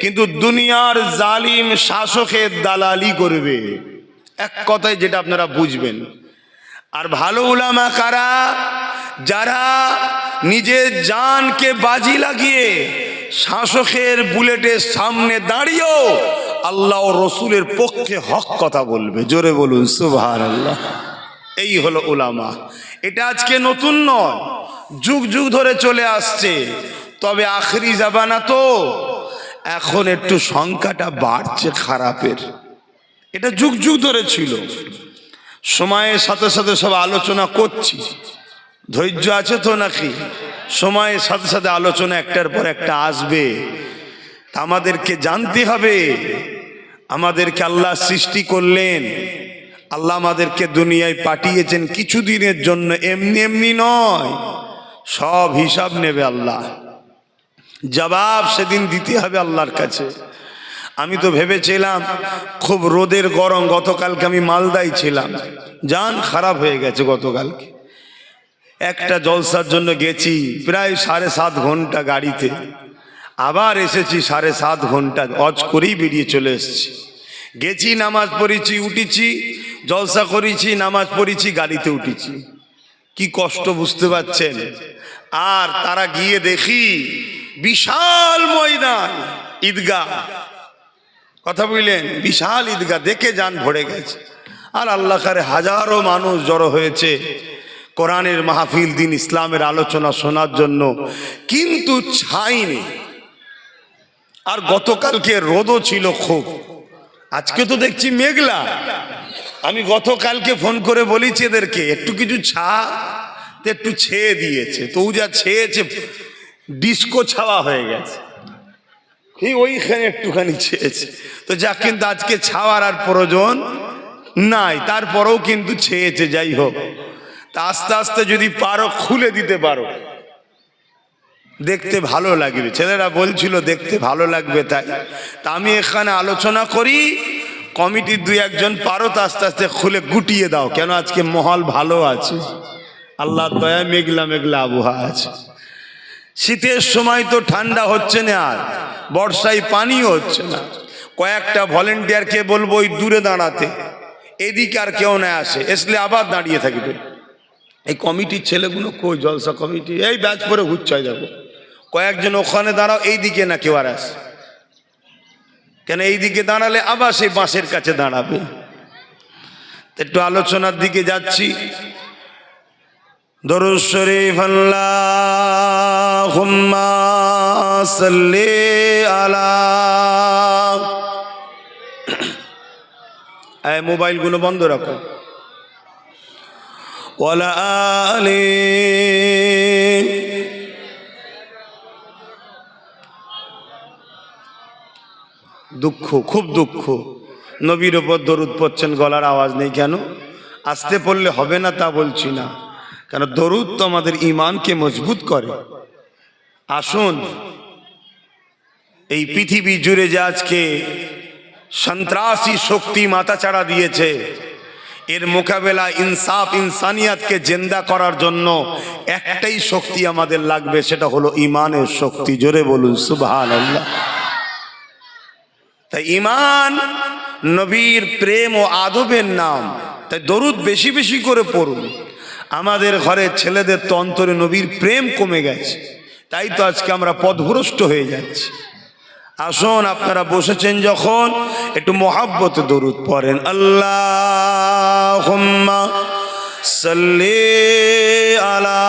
কিন্তু দুনিয়ার জালিম শাসকের দালালি করবে, এক কথায় যেটা আপনারা বুঝবেন। আর ভালো উলামা কারা? যারা নিজের জানকে বাজি লাগিয়ে শাসকের বুলেটের সামনে দাঁড়িয়েও আল্লাহ ও রসুলের পক্ষে হক কথা বলবে। জোরে বলুন সুবহানাল্লাহ। এই হলো উলামা। এটা আজকে নতুন নয়, যুগ যুগ ধরে চলে আসছে। তবে আখরি জামানা তো, এখন একটু সংখ্যাটা বাড়ছে খারাপের। এটা যুগ যুগ ধরে ছিল, সময়ের সাথে সাথে সব আলোচনা করছি। ধৈর্য আছে তো নাকি? সময়ের সাথে সাথে আলোচনা একটার পর একটা আসবে। আমাদেরকে জানতে হবে, আমাদেরকে আল্লাহ সৃষ্টি করলেন, আল্লাহ আমাদেরকে দুনিয়ায় পাঠিয়েছেন কিছুদিনের জন্য, এমনি এমনি নয়। সব হিসাব নেবে আল্লাহ, জবাব সেদিন দিতে হবে আল্লাহর কাছে। আমি তো ভেবেছিলাম খুব রোদের গরম, গতকালকে আমি মালদায় ছিলাম, জান খারাপ হয়ে গেছে গতকালকে। একটা জলসার জন্য গেছি প্রায় 7.5 ঘন্টা গাড়িতে, আবার এসেছি 7.5 ঘন্টা, অজ করেই বেরিয়ে চলে এসেছি। গেছি, নামাজ পড়েছি, উঠেছি, জলসা করেছি, নামাজ পড়েছি, গাড়িতে উঠেছি। কি কষ্ট বুঝতে পারছেন? আর তারা গিয়ে দেখি বিশাল ময়দান, ঈদগাহ, কথা বুঝলেন, বিশাল ঈদগাহ, দেখে যান ভরে গেছে। আর আল্লাহ কারে হাজারো মানুষ জড়ো হয়েছে কোরআনের মাহফিল, দিন ইসলামের আলোচনা শোনার জন্য, কিন্তু ছাই নেই। আর গতকালকে রোদও ছিল খুব, আজকে তো দেখছি মেঘলা। আমি গতকালকে ফোন করে বলেছি এদেরকে একটু কিছু একটু ছেয়ে দিয়েছে, তো যা ছেয়েছে ডিস্কো ছাওয়া হয়ে গেছে, ওইখানে একটুখানি ছেয়েছে। তো যা, কিন্তু আজকে ছাওয়ার আর প্রয়োজন নাই, তারপরেও কিন্তু ছেয়েছে। যাই হোক, তা আস্তে আস্তে যদি পারো খুলে দিতে পারো, দেখতে ভালো লাগবে। ছেলেরা বলছিল দেখতে ভালো লাগবে, তাই তা আমি এখানে আলোচনা করি। কমিটির 2-1 পারো তো আস্তে আস্তে খুলে গুটিয়ে দাও, কেন আজকে মহল ভালো আছে, আল্লাহ দয়া, মেঘলা মেঘলা আবহাওয়া আছে। শীতের সময় তো ঠান্ডা হচ্ছে না, আর বর্ষায় পানিও হচ্ছে না। কয়েকটা ভলেন্টিয়ারকে বলবো ওই দূরে দাঁড়াতে, এদিকে আর কেউ না আসে, এসলে আবার দাঁড়িয়ে থাকবে। এই কমিটির ছেলেগুলো কই, জলসা কমিটি এই ব্যাচ পরে ঘুরছাই, দেখো কয়েকজন ওখানে দাঁড়াও, এই দিকে না কেউ আর আসে কেন? এই দিকে দাঁড়ালে আবার সেই বাঁশের কাছে দাঁড়াবে। একটু আলোচনার দিকে যাচ্ছি। দরুদ শরীফ আল্লাহুম্মা সাল্লি আলা। এই মোবাইলগুলো বন্ধ রাখো। ওয়ালা আলি। দুঃখ, খুব দুঃখ, নবীর ওপর দরুদ পড়ছেন, গলার আওয়াজ নেই কেন? আসতে পড়লে হবে না তা বলছি না, কেন দরুদ তো আমাদের ঈমানকে মজবুত করে। আসুন, এই পৃথিবী জুড়ে যে আজকে সন্ত্রাসী শক্তি মাথাচাড়া দিয়েছে, এর মোকাবেলা ইনসাফ ইনসানিয়াতকে জিন্দা করার জন্য একটাই শক্তি আমাদের লাগবে, সেটা হলো ঈমানের শক্তি। জোরে বলুন সুবহানাল্লাহ। তাই ঈমান নবীর প্রেম ও আদবের নাম, তাই দরুদ বেশি বেশি করে পড়ুন। আমাদের ঘরের ছেলেদের তো অন্তরে নবীর প্রেম কমে গেছে, তাই তো আজকে আমরা পথভ্রষ্ট হয়ে যাচ্ছি। আসুন, আপনারা বসেছেন যখন, একটু মহাব্বতে দরুদ পড়েন। আল্লাহুম্মা সাল্লি আলা।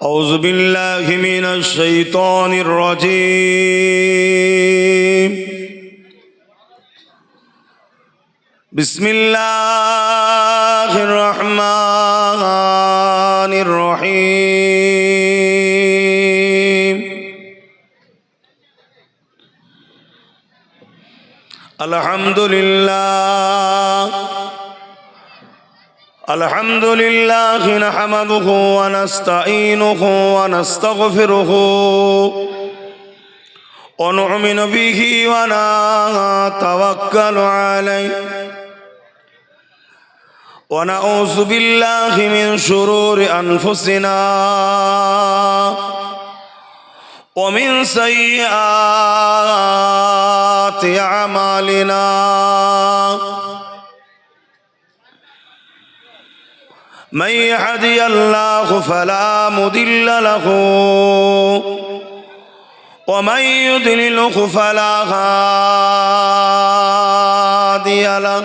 أعوذ بالله من الشيطان الرجيم. بسم الله الرحمن الرحيم. الحمد لله الحمد لله نحمده ونستعينه ونستغفره ونؤمن به ونتوكل عليه ونعوذ بالله من شرور أنفسنا ومن سيئات أعمالنا. من يهدي الله فلا مضل له ومن يضلله فلا هادي له.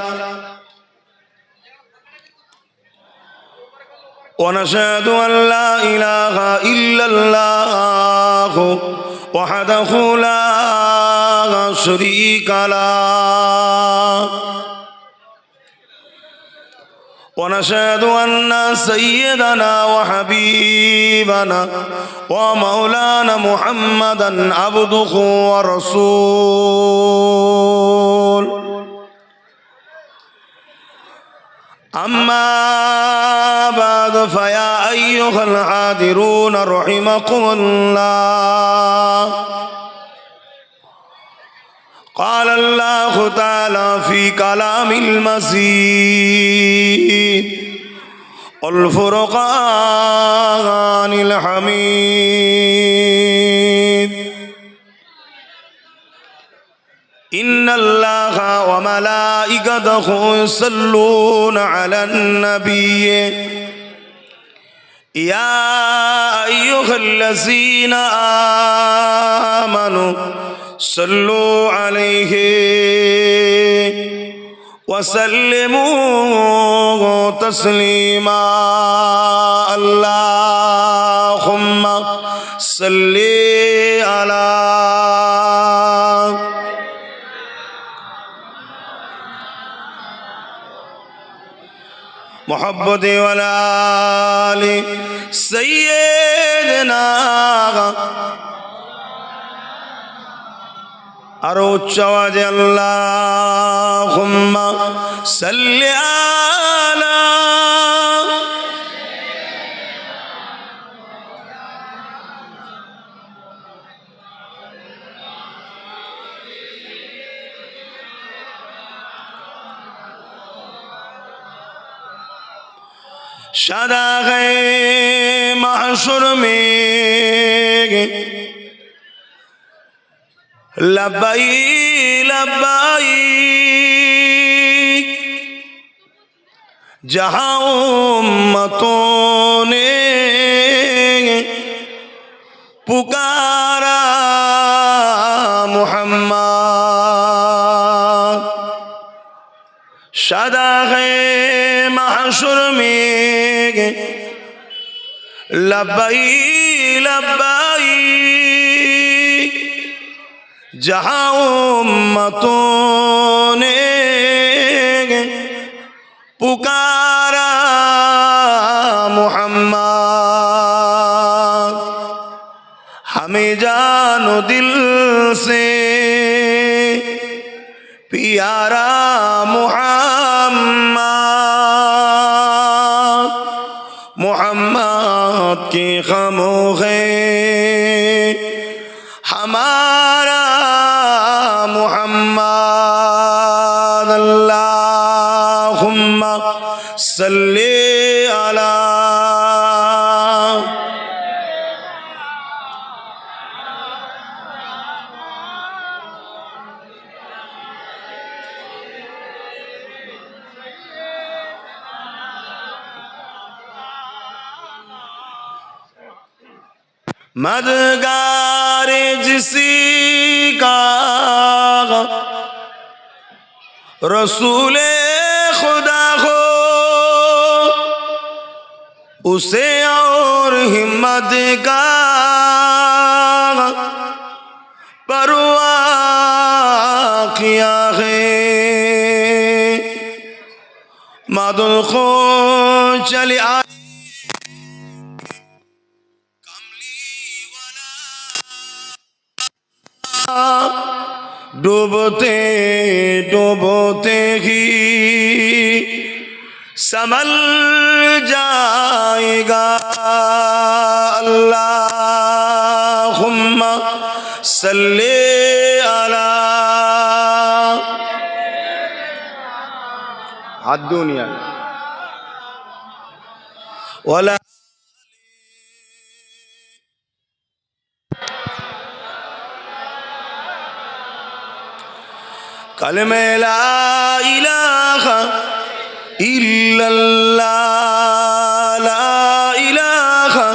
ونشهد أن لا إله إلا الله وحده لا شريك له. ونشهد أن سيدنا وحبيبنا ومولانا محمدا عبده ورسوله. أما بعد فيا أيها الحاضرون رحمكم الله. قال الله تعالى في كلام المجيد والفرقان الحميد. إن الله وملائكته يصلون على النبي يا أيها الذين آمنوا صلوا عليه وسلموا تسليما. اللهم صل على محمد وعلى آل سيدنا. আর উচ্চ আওয়াজে আল্লাহুম্মা সাল্লি আলা। सदा गए महशर में लब्बाई लब्बाई जहां उम्मतों ने पुकारा मोहम्मद सदा है महशर में लब्बाई लब्बाई जहां उम्मतों ने पुकारा मोहम्मद हमें जानो दिल से प्यारा मोहम्मद मोहम्मद की खामोखे हमारा मोहम्मद अल्लाहुम्मा सल्ली अला मदगार जिसी का रसूले खुदा हो उसे और हिम्मत का परवाह किया है मदुल खो चले आ डूबते डूबते ही संभल जाएगा अल्लाहुम्मा सल्ली अला हाथ दुनिया वाला कलमे ला इलाहा इल्लल्लाह ला इलाहा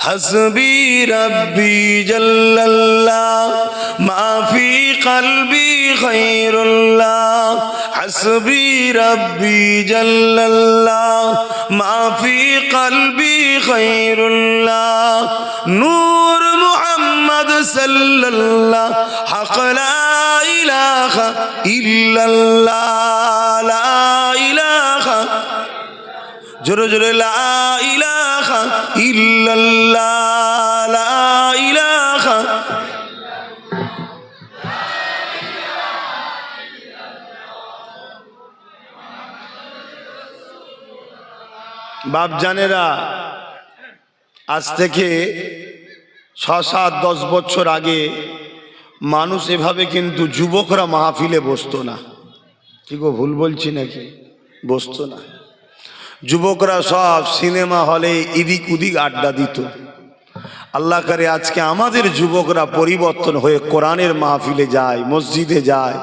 हस्बी रब्बी जल्लल्लाह माफी कल्बी खैरुल्लाह हस्बी रब्बी जल्लल्लाह माफी कल्बी खैरुल्लाह नूर मोहम्मद सल्लल्लाह हक़ ला इलाहा इल्लल्लाह ला इलाहा जोरे जोरे ला इलाहा इल्लल्लाह ला इलाहा बाप जानेरा आज থেকে 6-7-10 বছর আগে মানুষ এভাবে কিন্তু যুবকরা মাহফিলে বসতো না কি গো ভুল বলছি নাকি বসতো না যুবকরা সব সিনেমা হলে এদিক ওদিক আড্ডা দিত আল্লাহ করে আজকে আমাদের যুবকরা পরিবর্তন হয়ে কোরআনের মাহফিলে যায় মসজিদে যায়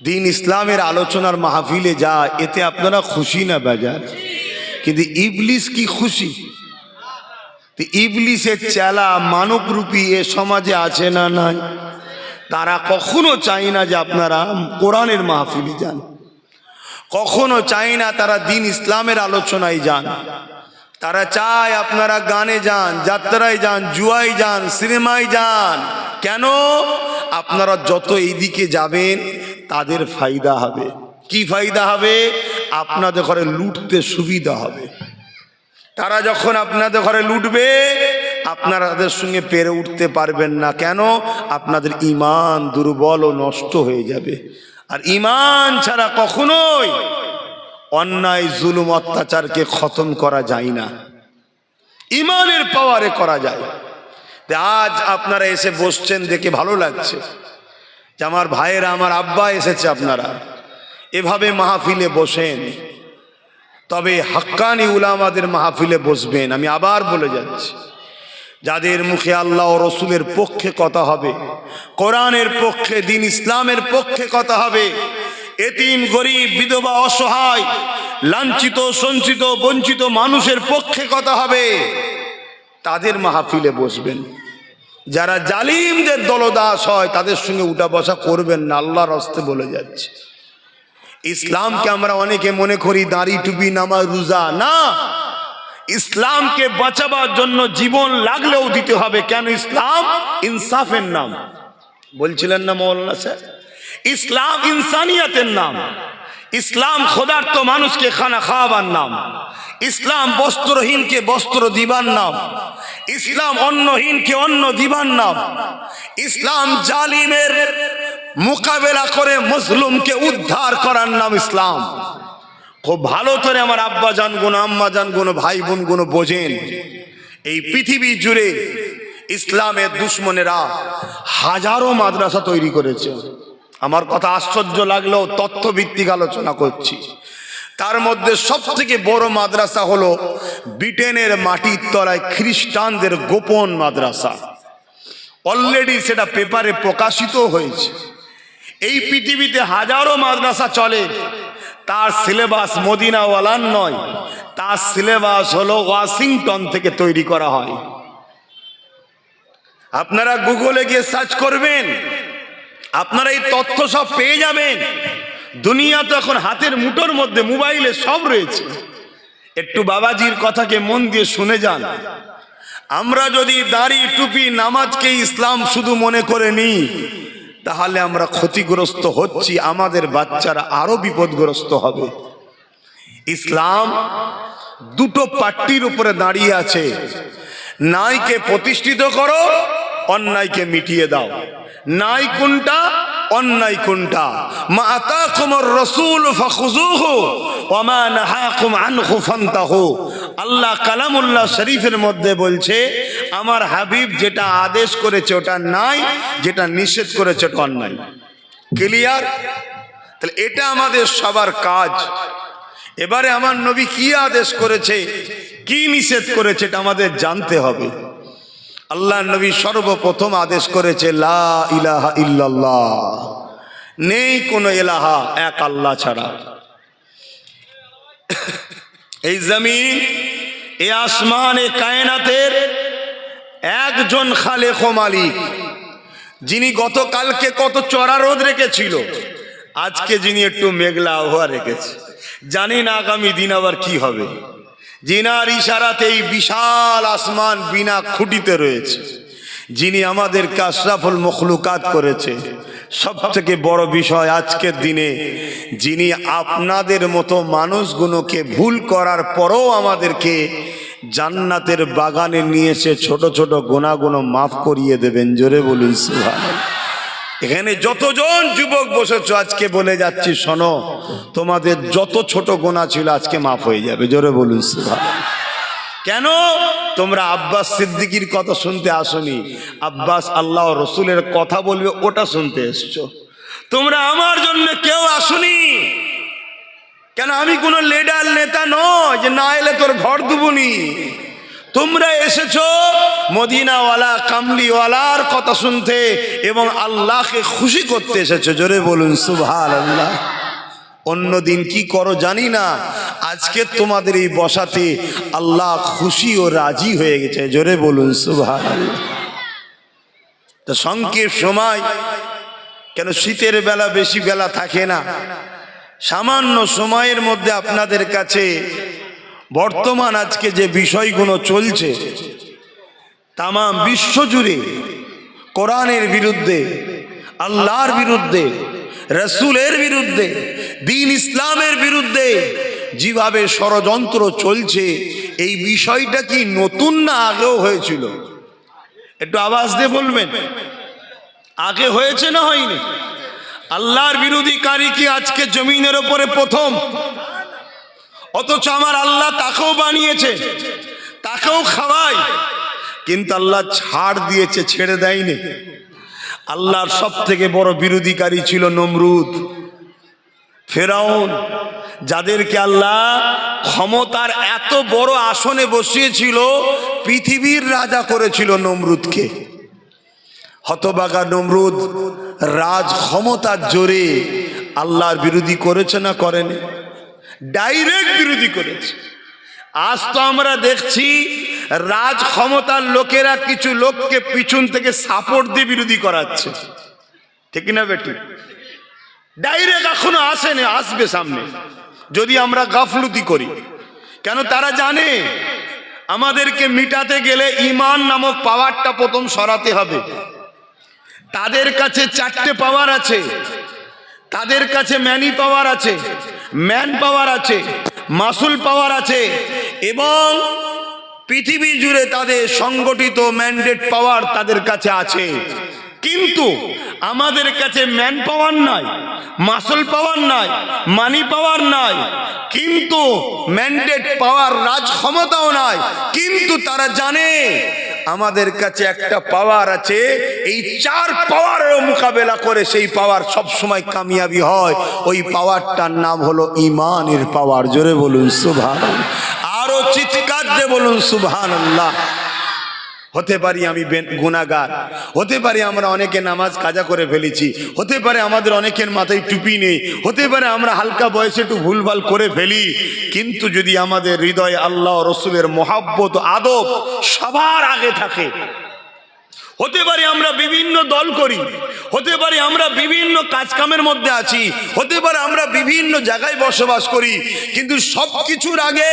দিন ইসলামের আলোচনার মাহফিলে যায় এতে আপনারা খুশি না বেজার কিন্তু ইবলিস কি খুশি তো ইবলিসের চেলা মানবরূপী এ সমাজে আছে না নাই তারা কখনো চায় না যে আপনারা কোরআনের মাহফিলে যান কখনো চায় না তারা দিন ইসলামের আলোচনায় যান তারা চায় আপনারা গানে যান যাত্রায় যান জুয়ায় যান সিনেমায় যান কেন আপনারা যত এইদিকে যাবেন তাদের ফায়দা হবে কি ফায়দা হবে আপনাদের ঘরে লুটতে সুবিধা হবে তারা যখন আপনাদের ঘরে লুটবে আপনারা তাদের সঙ্গে পেরে উঠতে পারবেন না কেন আপনাদের ঈমান দুর্বল ও নষ্ট হয়ে যাবে আর ঈমান ছাড়া কখনোই অন্যায় জুলুম অত্যাচারকে খতম করা যায় না ঈমানের পাওয়ারে করা যায় আজ আপনারা এসে বসছেন দেখে ভালো লাগছে যে আমার ভাইয়েরা, আমার আব্বা এসেছে। আপনারা এভাবে মাহফিলে বসেন, তবে হাক্কানি উলামাদের মাহফিলে বসবেন। আমি আবার বলে যাচ্ছি, যাদের মুখে আল্লাহ ও রসুলের পক্ষে কথা হবে, কোরআনের পক্ষে, দিন ইসলামের পক্ষে কথা হবে, এতিম, গরিব, বিধবা, অসহায়, লাঞ্ছিত, সঞ্চিত, বঞ্চিত মানুষের পক্ষে কথা হবে, তাদের মাহফিলে বসবেন। যারা জালিমদের দলদাস হয় তাদের সঙ্গে উঠা বসা করবেন না, আল্লাহর হস্তে বলে যাচ্ছে। ইসলামকে আমরা অনেকে মনে করি দাড়ি, টুপি, নামাজ, রোজা। না, ইসলামকে বাঁচাবার জন্য জীবন লাগলেও দিতে হবে। কেন? ইসলাম ইনসাফের নাম। বলছিলেন না মৌলানা স্যার? ইসলাম ইনসানিয়াতের নাম। ইসলাম ক্ষুধার্ত মানুষকে খানা খাওয়াবার নাম। ইসলাম বস্ত্রহীনকে বস্ত্র দিবার নাম। ইসলাম অন্নহীনকে অন্ন দিবার নাম। ইসলাম জালিমের মোকাবেলা করে মজলুমকে উদ্ধার করার নাম ইসলাম। খুব ভালো করে আমার আব্বা জান গুণ, আম্মা জান গুণ, ভাই বোন গুণ বোঝেন। এই পৃথিবী জুড়ে ইসলামের দুশ্মনেরা হাজারো মাদ্রাসা তৈরি করেছে। আমার কথা আশ্চর্য লাগলেও তথ্যভিত্তিক আলোচনা করছি। তার মধ্যে সবথেকে বড় মাদ্রাসা হলো ব্রিটেনের মাটির তলায় খ্রিস্টানদের গোপন মাদ্রাসা। অলরেডি সেটা পেপারে প্রকাশিত হয়েছে। এই পৃথিবীতে হাজারো মাদ্রাসা চলে, তার সিলেবাস মদিনাওয়ালার নয়, তার সিলেবাস হলো ওয়াশিংটন থেকে তৈরি করা হয়। আপনারা গুগলে গিয়ে সার্চ করবেন, আপনারা এই তথ্য সব পেয়ে যাবেন। দুনিয়া তো এখন হাতের মুঠোর মধ্যে, মোবাইলে সব রয়েছে। একটু বাবাজির কথাকে মন দিয়ে শুনে যান। আমরা যদি দাড়ি, টুপি, নামাজকে ইসলাম শুধু মনে করে নিই, তাহলে আমরা ক্ষতিগ্রস্ত হচ্ছি, আমাদের বাচ্চারা আরো বিপদগ্রস্ত হবে। ইসলাম দুটো পাট্টির উপরে দাঁড়িয়ে আছে। ন্যায়কে প্রতিষ্ঠিত করো, অন্যায়কে মিটিয়ে দাও। ন্যায় কোনটা, অন্যায় কোনটা? মা আতাকুমুর রাসূল ফাখুযুহু ওয়া মা নাহাকুম আনহু ফান্তাহু। আল্লাহ কালামুল্লাহ শরীফের মধ্যে বলছে, আমার হাবিব যেটা আদেশ করেছে ওটা ন্যায়, যেটা নিষেধ করেছে ওটা অন্যায়। ক্লিয়ার? তাহলে এটা আমাদের সবার কাজ। এবারে আমার নবী কি আদেশ করেছে, কি নিষেধ করেছে, এটা আমাদের জানতে হবে। আল্লাহ নবী সর্বপ্রথম আদেশ করেছে লা ইলাহা ইল্লাল্লাহ, নেই কোনো ইলাহা এক আল্লাহ ছাড়া। এই জমিন, এই আসমান, এই কায়নাতের একজন খালেক ও মালিক, যিনি গতকালকে কত চড়া রোদ রেখেছিল, আজকে যিনি একটু মেঘলা আবহাওয়া রেখেছে। জানি না আগামী দিন আবার কি হবে। যিনার ইশারাতে এই বিশাল আসমান বিনা খুঁটিতে রয়েছে, যিনি আমাদেরকে আশরাফুল মখলুকাত করেছে। সব থেকে বড় বিষয় আজকের দিনে, যিনি আপনাদের মতো মানুষগুলোকে ভুল করার পরও আমাদেরকে জান্নাতের বাগানে নিয়ে এসে ছোট ছোট গুনাহগুলো মাফ করিয়ে দেবেন। জোরে বলুন সুবহানাল্লাহ। এখানে যতজন যুবক বসেছো, আজকে বলে যাচ্ছি শোনো, তোমাদের যত ছোট গুনাহ ছিল আজকে মাফ হয়ে যাবে। জোরে বলুন সুবহানাল্লাহ। কেন? তোমরা আব্বাস সিদ্দিকীর কথা শুনতে আসনি, আব্বাস আল্লাহ রসুলের কথা বলবে ওটা শুনতে এসছো। তোমরা আমার জন্য কেউ আসনি। কেন? আমি কোনো লিডার, নেতা নয় যে না এলে তোর ঘর দুবনি। তোমরা এসেছো মদিনাওয়ালা, কামলিওয়ালার কথা শুনতে এবং আল্লাহকে খুশি করতে এসেছো। জোরে বলুন সুবহানাল্লাহ। অন্য দিন কি করো জানি না, আজকে তোমাদের এই বসাতে আল্লাহ খুশি ও রাজি হয়ে গেছে। জোরে বলুন সুবহানাল্লাহ। তো সংক্ষেপ সময়, কেন শীতের বেলা বেশি বেলা থাকে না, সামান্য সময়ের মধ্যে আপনাদের কাছে বর্তমান আজকে যে বিষয়গুলো চলছে তাম বিশ্ব জুড়ে কোরআনের বিরুদ্ধে, আল্লাহর বিরুদ্ধে, রসুলের বিরুদ্ধে, দ্বীন ইসলামের বিরুদ্ধে যেভাবে ষড়যন্ত্র চলছে, এই বিষয়টা কি নতুন না আগেও হয়েছিল? একটু আওয়াজ দিয়ে বলবেন, আগে হয়েছে না হয়নি? আল্লাহর বিরোধীকারী কি আজকে জমিনের উপরে প্রথম? অথচ আমার আল্লাহ তাকেও বানিয়েছে, তাকেও খাওয়ায়, কিন্তু আল্লাহ ছাড় দিয়েছে, ছেড়ে দেয়নি। আল্লাহর সব থেকে বড় বিরোধীকারী ছিল নমরুদ, ফেরাউন, যাদেরকে আল্লাহ ক্ষমতার এত বড় আসনে বসিয়েছিল, পৃথিবীর রাজা করেছিল নমরুদকে। হতবাগা নমরুদ রাজ ক্ষমতার জোরে আল্লাহর বিরোধী করেছে না করেনি? ডাইরেক্ট বিরোধী করেছে। আজ তো আমরা দেখছি রাজ ক্ষমতার লোকেরা কিছু লোককে পিছন থেকে সাপোর্ট দিয়ে বিরোধী করাচ্ছে, ঠিক না বেটি? ডাইরেক্ট এখনো আসেনি, আসবে সামনে, যদি আমরা গাফলুতি করি। কেন? তারা জানে আমাদেরকে মিটাতে গেলে ঈমান নামক পাওয়ারটা প্রথম সরাতে হবে। তাদের কাছে 4টে পাওয়ার আছে। তাদের কাছে ম্যানি পাওয়ার আছে, ম্যান পাওয়ার আছে, মাসুল পাওয়ার আছে, এবং পৃথিবী জুড়ে তাদের সংগঠিত ম্যান্ডেট পাওয়ার তাদের কাছে আছে। কিন্তু আমাদের কাছে ম্যান পাওয়ার নাই, মাসুল পাওয়ার নাই, মানি পাওয়ার নাই, কিন্তু ম্যান্ডেট পাওয়ার, রাজ ক্ষমতাও নাই। কিন্তু তারা জানে আমাদের কাছে একটা পাওয়ার আছে, এই 4 পাওয়ারের মোকাবেলা করে সেই পাওয়ার সব সময় কামিয়াবি হয়। ওই পাওয়ারটার নাম হলো ঈমানের পাওয়ার। জোরে বলুন সুবহানাল্লাহ, আরো চিৎকার দিয়ে বলুন সুবহানাল্লাহ। হতে পারি আমি গুনাহগার, হতে পারে আমরা অনেকে নামাজ কাজা করে ফেলেছি, হতে পারে আমাদের অনেকের মাথায় টুপি নেই, হতে পারে আমরা হালকা বয়সে একটু ভুলভাল করে ফেলি, কিন্তু যদি আমাদের হৃদয়ে আল্লাহ রসুলের মহাব্বত আদব সবার আগে থাকে, হতে পারে আমরা বিভিন্ন দল করি, হতে পারে আমরা বিভিন্ন কাজকামের মধ্যে আছি, হতে পারে আমরা বিভিন্ন জায়গায় বসবাস করি, কিন্তু সব কিছুর আগে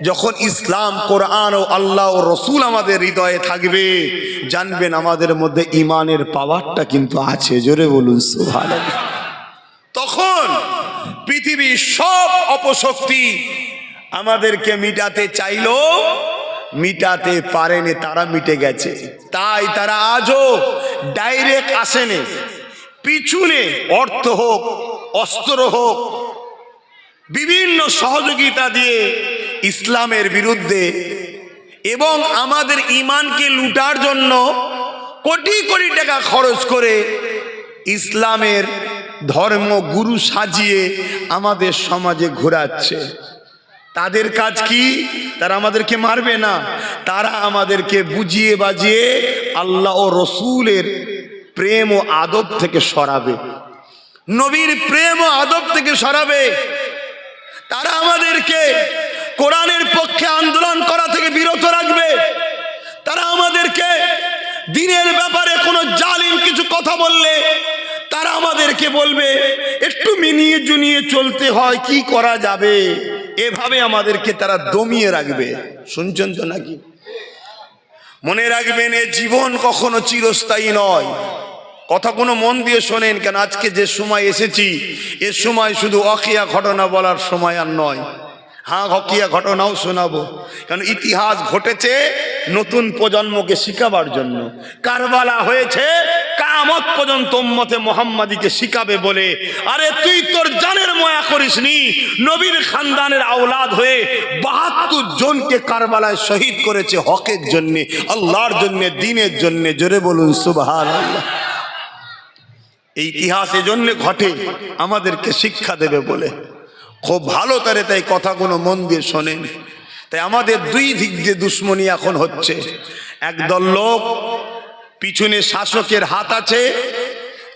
যখন ইসলাম, কোরআন ও আল্লাহ ও রসুল আমাদের হৃদয়ে থাকবে, জানবেন আমাদের মধ্যে ঈমানের পাওয়ারটা কিন্তু আছে। জোরে বলুন সুবহানাল্লাহ। তখন পৃথিবীর সব অপশক্তি আমাদেরকে মিটাতে চাইলো, মিটাতে পারেনি, তারা মিটে গেছে। তাই তারা আজও ডাইরেক্ট আসেনি, পিছনে অর্থ হোক, অস্ত্র হোক, বিভিন্ন সহযোগিতা দিয়ে ইসলামের বিরুদ্ধে এবং আমাদের ঈমানকে লুটার জন্য কোটি কোটি টাকা খরচ করে ইসলামের ধর্ম গুরু সাজিয়ে আমাদের সমাজে ঘোরাচ্ছে। তাদের কাজ কি? তারা আমাদেরকে মারবে না, তারা আমাদেরকে বুঝিয়ে বাজিয়ে আল্লাহ ও রসুলের প্রেম ও আদব থেকে সরাবে, নবীর প্রেম ও আদব থেকে সরাবে। তারা আমাদেরকে কোরআনের পক্ষে আন্দোলন করা থেকে বিরত রাখবে। তারা আমাদেরকে দ্বীনের ব্যাপারে কোনো জালিম কিছু কথা বললে তারা আমাদেরকে বলবে একটু মিনিয়ে জুনিয়ে চলতে হয়, কি করা যাবে, এভাবে আমাদেরকে তারা দমিয়ে রাখবে। শুনছেন তো নাকি? মনে রাখবেন, এ জীবন কখনো চিরস্থায়ী নয়। কথা কোনো মন দিয়ে শোনেন, কেন আজকে যে সময় এসেছি, এ সময় শুধু অকিয়া ঘটনা বলার সময় আর নয়। হ্যাঁ, হকিয়া ঘটনাও শোনাবো, কারণ ইতিহাস ঘটেছে নতুন প্রজন্মকে শিখাবার জন্য। কারবালা হয়েছে কিয়ামত পর্যন্ত উম্মতে মুহাম্মাদীকে শিখাবে বলে। আরে তুই তোর জানের মায়া করিসনি, নবীর খানদানের আওলাদ হয়ে ৭২ জনকে কারবালায় শহীদ করেছে হকের জন্য, আল্লাহর জন্য, দ্বীনের জন্য। জোরে বলুন সুবহানাল্লাহ। এই ইতিহাস এজন্য ঘটে আমাদেরকে শিক্ষা দেবে বলে। খুব ভালো তারে, তাই কথাগুলো মন দিয়ে শোনেন। তাই আমাদের দুই দিক দিয়ে দুশ্মনী এখন হচ্ছে। একদল লোক পিছনে শাসকের হাত আছে,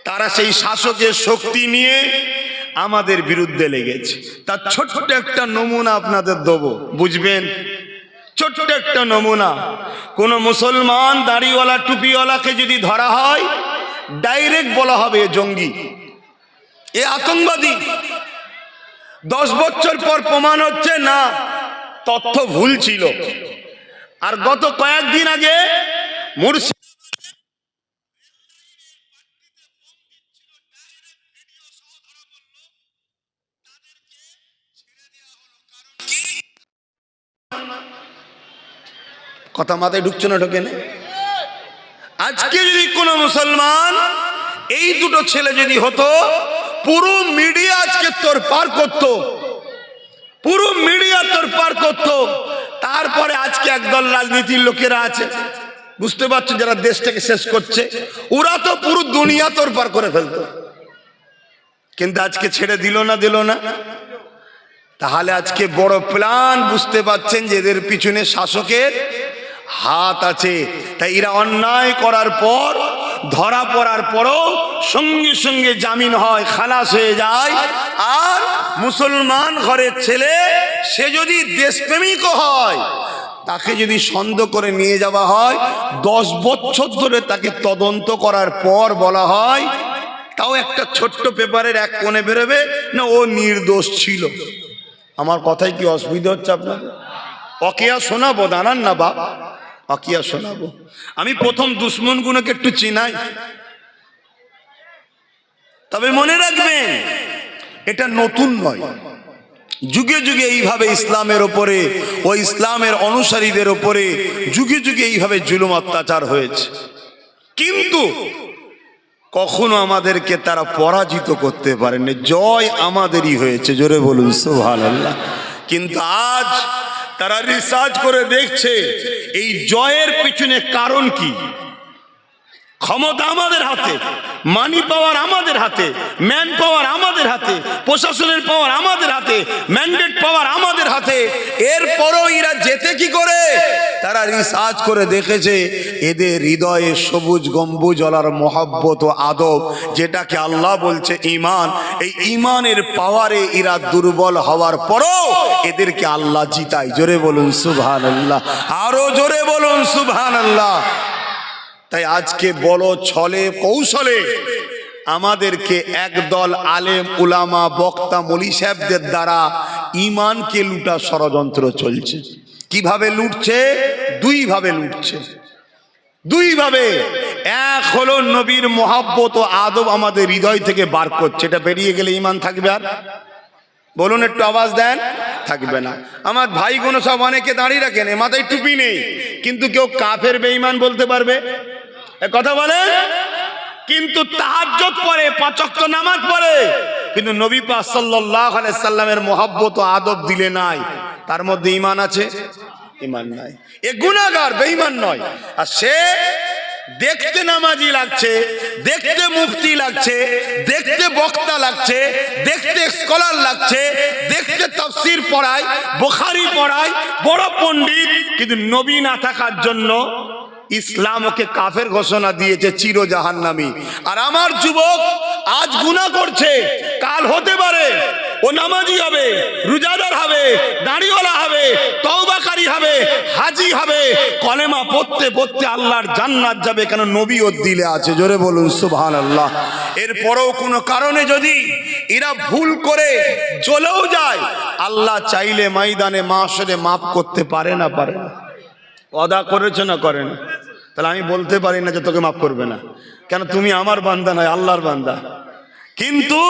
তারা সেই শাসকের শক্তি নিয়ে আমাদের বিরুদ্ধে লেগেছে। তার ছোট্ট একটা নমুনা আপনাদের দেবো, বুঝবেন। ছোট্ট একটা নমুনা, কোন মুসলমান দাড়িওয়ালা টুপিওয়ালাকে যদি ধরা হয়, ডাইরেক্ট বলা হবে এ জঙ্গি, এ আতঙ্কবাদী। 10 বছর পর প্রমাণ হচ্ছে না, তথ্য ভুল ছিল। আর গত কয়েকদিন আগে মুর্শিদ কথা মাথায় ঢুকছে না, ঢোকে না? আজকে যদি কোনো মুসলমান, এই দুটো ছেলে যদি হতো, পুরো মিডিয়া আজকে তোর পার করতো, পুরো মিডিয়া তোর পার করতো। তারপরে আজকে একদল রাজনীতির লোকেরা আছে, বুঝতে পারছো, যারা দেশটাকে শেষ করছে। ওরা তো পুরো দুনিয়া তোরপার করে ফেলতো, কিন্তু আজকে ছেড়ে দিল না। তাহলে আজকে বড় প্ল্যান, বুঝতে পাচ্ছেন যে এদের পিছনে শাসকের হাত আছে। তাই এরা অন্যায় করার পর, ধরা পড়ার পরও সঙ্গে সঙ্গে জামিন হয়, খালাস হয়ে যায়। আর মুসলমান ঘরের ছেলে, সে যদি দেশপ্রেমিক হয়, তাকে যদি সন্দেহ করে নিয়ে যাওয়া হয়, 10 বছর ধরে তাকে তদন্ত করার পর বলা হয়, তাও একটা ছোট্ট পেপারের এক কোণে বেরোবে না ও নির্দোষ ছিল। আমার কথায় কি অসুবিধা হচ্ছে আপনাদের? অকিয়া শোনাবো, দাঁড়ান না বাপ, অকিয়া শোনাবো। আমি প্রথম দুশ্মনগুলোকে একটু চিনাই। তবে মনে রাখবেন, এটা নতুন নয়। যুগে যুগে এইভাবে ইসলামের ওপরে ও ইসলামের অনুসারীদের ওপরে যুগে যুগে এইভাবে জুলুম অত্যাচার হয়েছে, কিন্তু কখনো আমাদেরকে তারা পরাজিত করতে পারেনি। জয় আমাদেরই হয়েছে, জোরে বলুন সুবহানাল্লাহ। কিন্তু আজ তারা রিসার্চ করে দেখছে এই জয়ের পিছনে কারণ কি। ক্ষমতা আমাদের হাতে, মানি পাওয়ার আমাদের হাতে, ম্যান পাওয়ার আমাদের হাতে, প্রশাসনের পাওয়ার আমাদের হাতে, ম্যান্ডেট পাওয়ার আমাদের হাতে। এরপরও এরা যেতে কি করে? তারা রিসার্চ করে দেখেছে এদের হৃদয়ে সবুজ গম্বুজলার মহব্বত ও আদব, যেটাকে আল্লাহ বলছে ঈমান। এই ঈমানের পাওয়ারে এরা দুর্বল হওয়ার পরও এদেরকে আল্লাহ জিতায়। জোরে বলুন সুবহানাল্লাহ, আরো জোরে বলুন সুবহানাল্লাহ। তাই আজকে বড় ছলে কৌশলে আমাদেরকে একদল আলেম উলামা বক্তা মলি সাহেবদের দ্বারা ঈমানকে লুটা ষড়যন্ত্র চলছে। কিভাবে লুটছে? দুই ভাবে। এক হলো নবীর মহব্বত ও আদব আমাদের হৃদয় থেকে বার করছে, এটা বেরিয়ে গেলে ঈমান থাকবে? আর বলুন, একটু আওয়াজ দেন। থাকবে না। আমার ভাইগুলো সব অনেকে দাঁড়িয়ে রাখেন, মাথায় টুপি নেই, কিন্তু কেউ কাফের বেঈমান বলতে পারবে? কথা বলেন। কিন্তু তাহাজ্জুদ পড়ে, 5 ওয়াক্ত নামাজ পড়ে, কিন্তু নবী পাক সাল্লাল্লাহু আলাইহি সাল্লামের মহব্বত ও আদব দিলে নাই। তার মধ্যে ঈমান আছে? ঈমান নাই। এ গুনাহগার, বেঈমান নয়। আর সে দেখতে নামাজি লাগছে, দেখতে মুফতি লাগছে, দেখতে বক্তা লাগছে, দেখতে স্কলার লাগছে, দেখতে তাফসীর পড়ায়, বুখারী পড়ায়, বড় পণ্ডিত, কিন্তু নবী না থাকার জন্য ইসলাম ওকে কাফের ঘোষণা দিয়েছে, চির জাহান্নামী। আর আমার যুবক আজ গুনাহ করছে, কাল হতে পারে ও নামাজি হবে, রোজাদার হবে, দাড়িওয়ালা হবে, তওবাকারী হবে, হাজি হবে, কলেমা পড়তে পড়তে আল্লাহর জান্নাত যাবে, কেন নবী ওর দিলে আছে। জোরে বলুন সুবহানাল্লাহ। এরপরেও কোনো কারণে যদি এরা ভুল করে চলেও যায়, আল্লাহ চাইলে ময়দানে মাহশরে মাফ করতে পারে না? পারে না? ওয়াদা করেছে না করেন? তাহলে আমি বলতে পারি না যে তোকে মাফ করবে না, কেন? তুমি আমার বান্দা নয়, আল্লাহর বান্দা। কিন্তু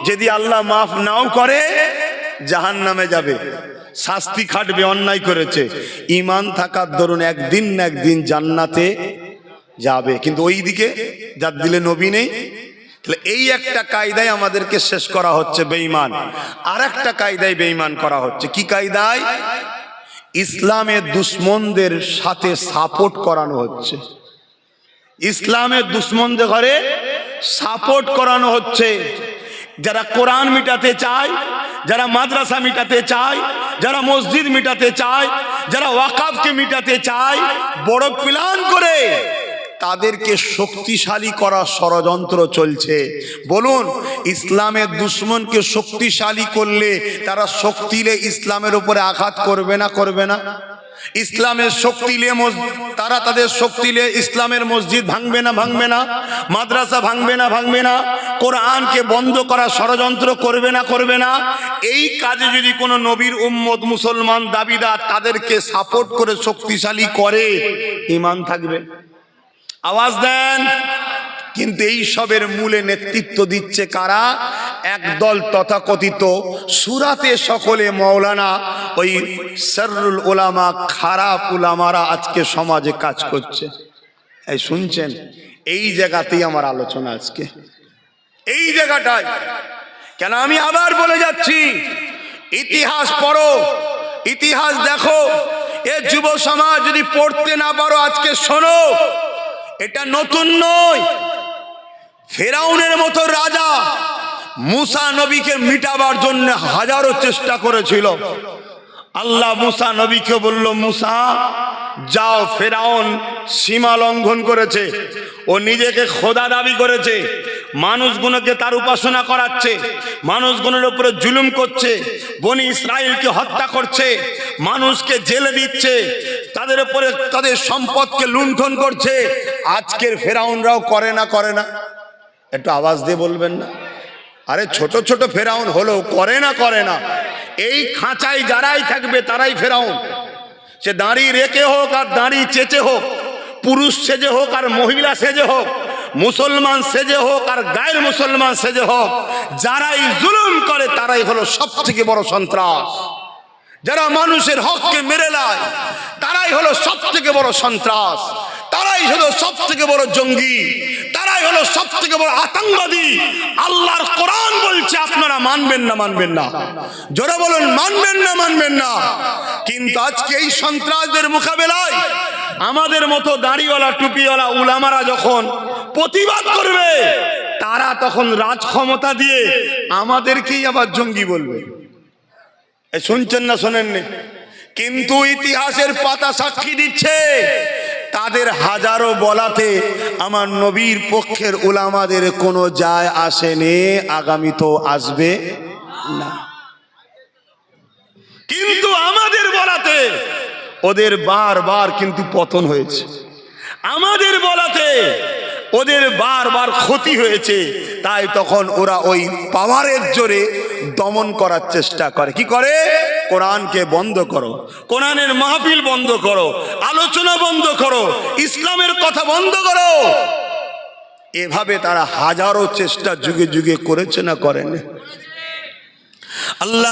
যদি আল্লাহ মাফ নাও করে, জাহান্নামে যাবে, শাস্তি খাটবে, অন্যায় করেছে। ঈমান থাকার দরুন একদিন না একদিন জান্নাতে যাবে, কিন্তু ওই দিকে যার দিলে নবী নেই। তাহলে এই একটা কায়দায় আমাদেরকে শেষ করা হচ্ছে বেঈমান। আর একটা কায়দায় বেঈমান করা হচ্ছে। কি কায়দায়? ইসলামের দুশ্মনদের সাথে সাপোর্ট করানো হচ্ছে। ইসলামের দুশ্মনদের ঘরে সাপোর্ট করানো হচ্ছে। যারা কোরআন মিটাতে চায়, যারা মাদ্রাসা মিটাতে চায়, যারা মসজিদ মিটাতে চায়, যারা ওয়াকাফকে মিটাতে চায়, বড় প্ল্যান করে তাদেরকে শক্তিশালী করার ষড়যন্ত্র চলছে। বলুন, ইসলামের দুশ্মনকে শক্তিশালী করলে তারা শক্তিলে ইসলামের উপরে আঘাত করবে না? করবে না? ইসলামের শক্তিলে তারা তাদের শক্তিলে ইসলামের মসজিদ ভাঙবে না? ভাঙবে না? মাদ্রাসা ভাঙবে না? ভাঙবে না? কোরআনকে বন্ধ করার ষড়যন্ত্র করবে না? করবে না? এই কাজে যদি কোনো নবীর উম্মত মুসলমান দাবিদার তাদেরকে সাপোর্ট করে শক্তিশালী করে, ঈমান থাকবে? আওয়াজ দেন। কিন্তু এই সবের মূলে নেতৃত্ব দিচ্ছে কারা? একদল তথাকথিত সুরাতে সকলে মৌলানা, ওই শাররুল উলামা, খারাপ উলামারা আজকে সমাজে কাজ করছে। এই শুনছেন? এই জায়গাতেই আমার আলোচনা আজকে, এই জায়গাটায়। কেন আমি আবার বলে যাচ্ছি, ইতিহাস পড়ো, ইতিহাস দেখো। এ যুব সমাজ যদি পড়তে না পারো আজকে শোনো, এটা নতুন নয়। ফেরাউনের মতো রাজা মুসা নবীকে মিটাবার জন্য হাজারো চেষ্টা করেছিল। আল্লাহ মুসা নবীকে বলল, মুসা যাও, ফেরাউন সীমা লঙ্ঘন করেছে, ও নিজেকে খোদা দাবি করেছে, মানুষগুলোকে তার উপাসনা করাচ্ছে, মানুষগুলোর উপরে জুলুম করছে, বনি ইসরাইলকে হত্যা করছে, মানুষকে জেলে দিচ্ছে, তাদের উপরে তাদের সম্পদকে লুণ্ঠন করছে। আজকের ফেরাউনরাও করে না? করে না? একটু আওয়াজ দিয়ে বলবেন না? আরে ছোট ছোট ফেরাউন হলো, করে না? করে না? এই খাঁচায় যারাই থাকবে তারাই ফেরাউন। সে দাড়ি রেখে হোক আর দাড়ি চেচে হোক, পুরুষ সেজে হোক আর মহিলা সেজে হোক, মুসলমান সেজে হোক আর গায়ের মুসলমান সেজে হোক, যারাই জুলুম করে তারাই হলো সব থেকে বড় সন্ত্রাস। যারা মানুষের হককে মেরে নেয় তারাই হলো সব থেকে বড় সন্ত্রাস, তারাই হলো সব থেকে বড় জঙ্গি, তারাই হলো সব থেকে বড় আতঙ্কবাদী। আল্লাহর কোরআন বলছে আপনারা মানবেন না? মানবেন না? জোরে বলুন, মানবেন না? মানবেন না? কিন্তু আজকে এই সন্ত্রাসদের মোকাবেলায় আমাদের মতো দাড়িওয়ালা টুপিওয়ালা উলামারা যখন প্রতিবাদ করবে, তারা তখন রাজ ক্ষমতা দিয়ে আমাদেরকেই আবার জঙ্গি বলবে। শুনছেন না শোনেননি? কিন্তু ইতিহাসের পাতা সাক্ষী দিচ্ছে, তাদের হাজারো বলাতে আমার নবীর পক্ষের উলামাদের কোনো যায় আসেনি, আগামী তো আসবে না। কিন্তু আমাদের বলাতে ওদের বারবার কিন্তু পতন হয়েছে, আমাদের বলাতে ওদের বারবার ক্ষতি হয়েছে। তাই তখন ওরা ওই পাওয়ারের জোরে দমন করার চেষ্টা করে। কি করে? কোরআনকে বন্ধ করো, কোরআনের মাহফিল বন্ধ করো, আলোচনা বন্ধ করো, ইসলামের কথা বন্ধ করো। এভাবে তারা হাজারো চেষ্টা যুগে যুগে করেছে না করেন? আল্লাহ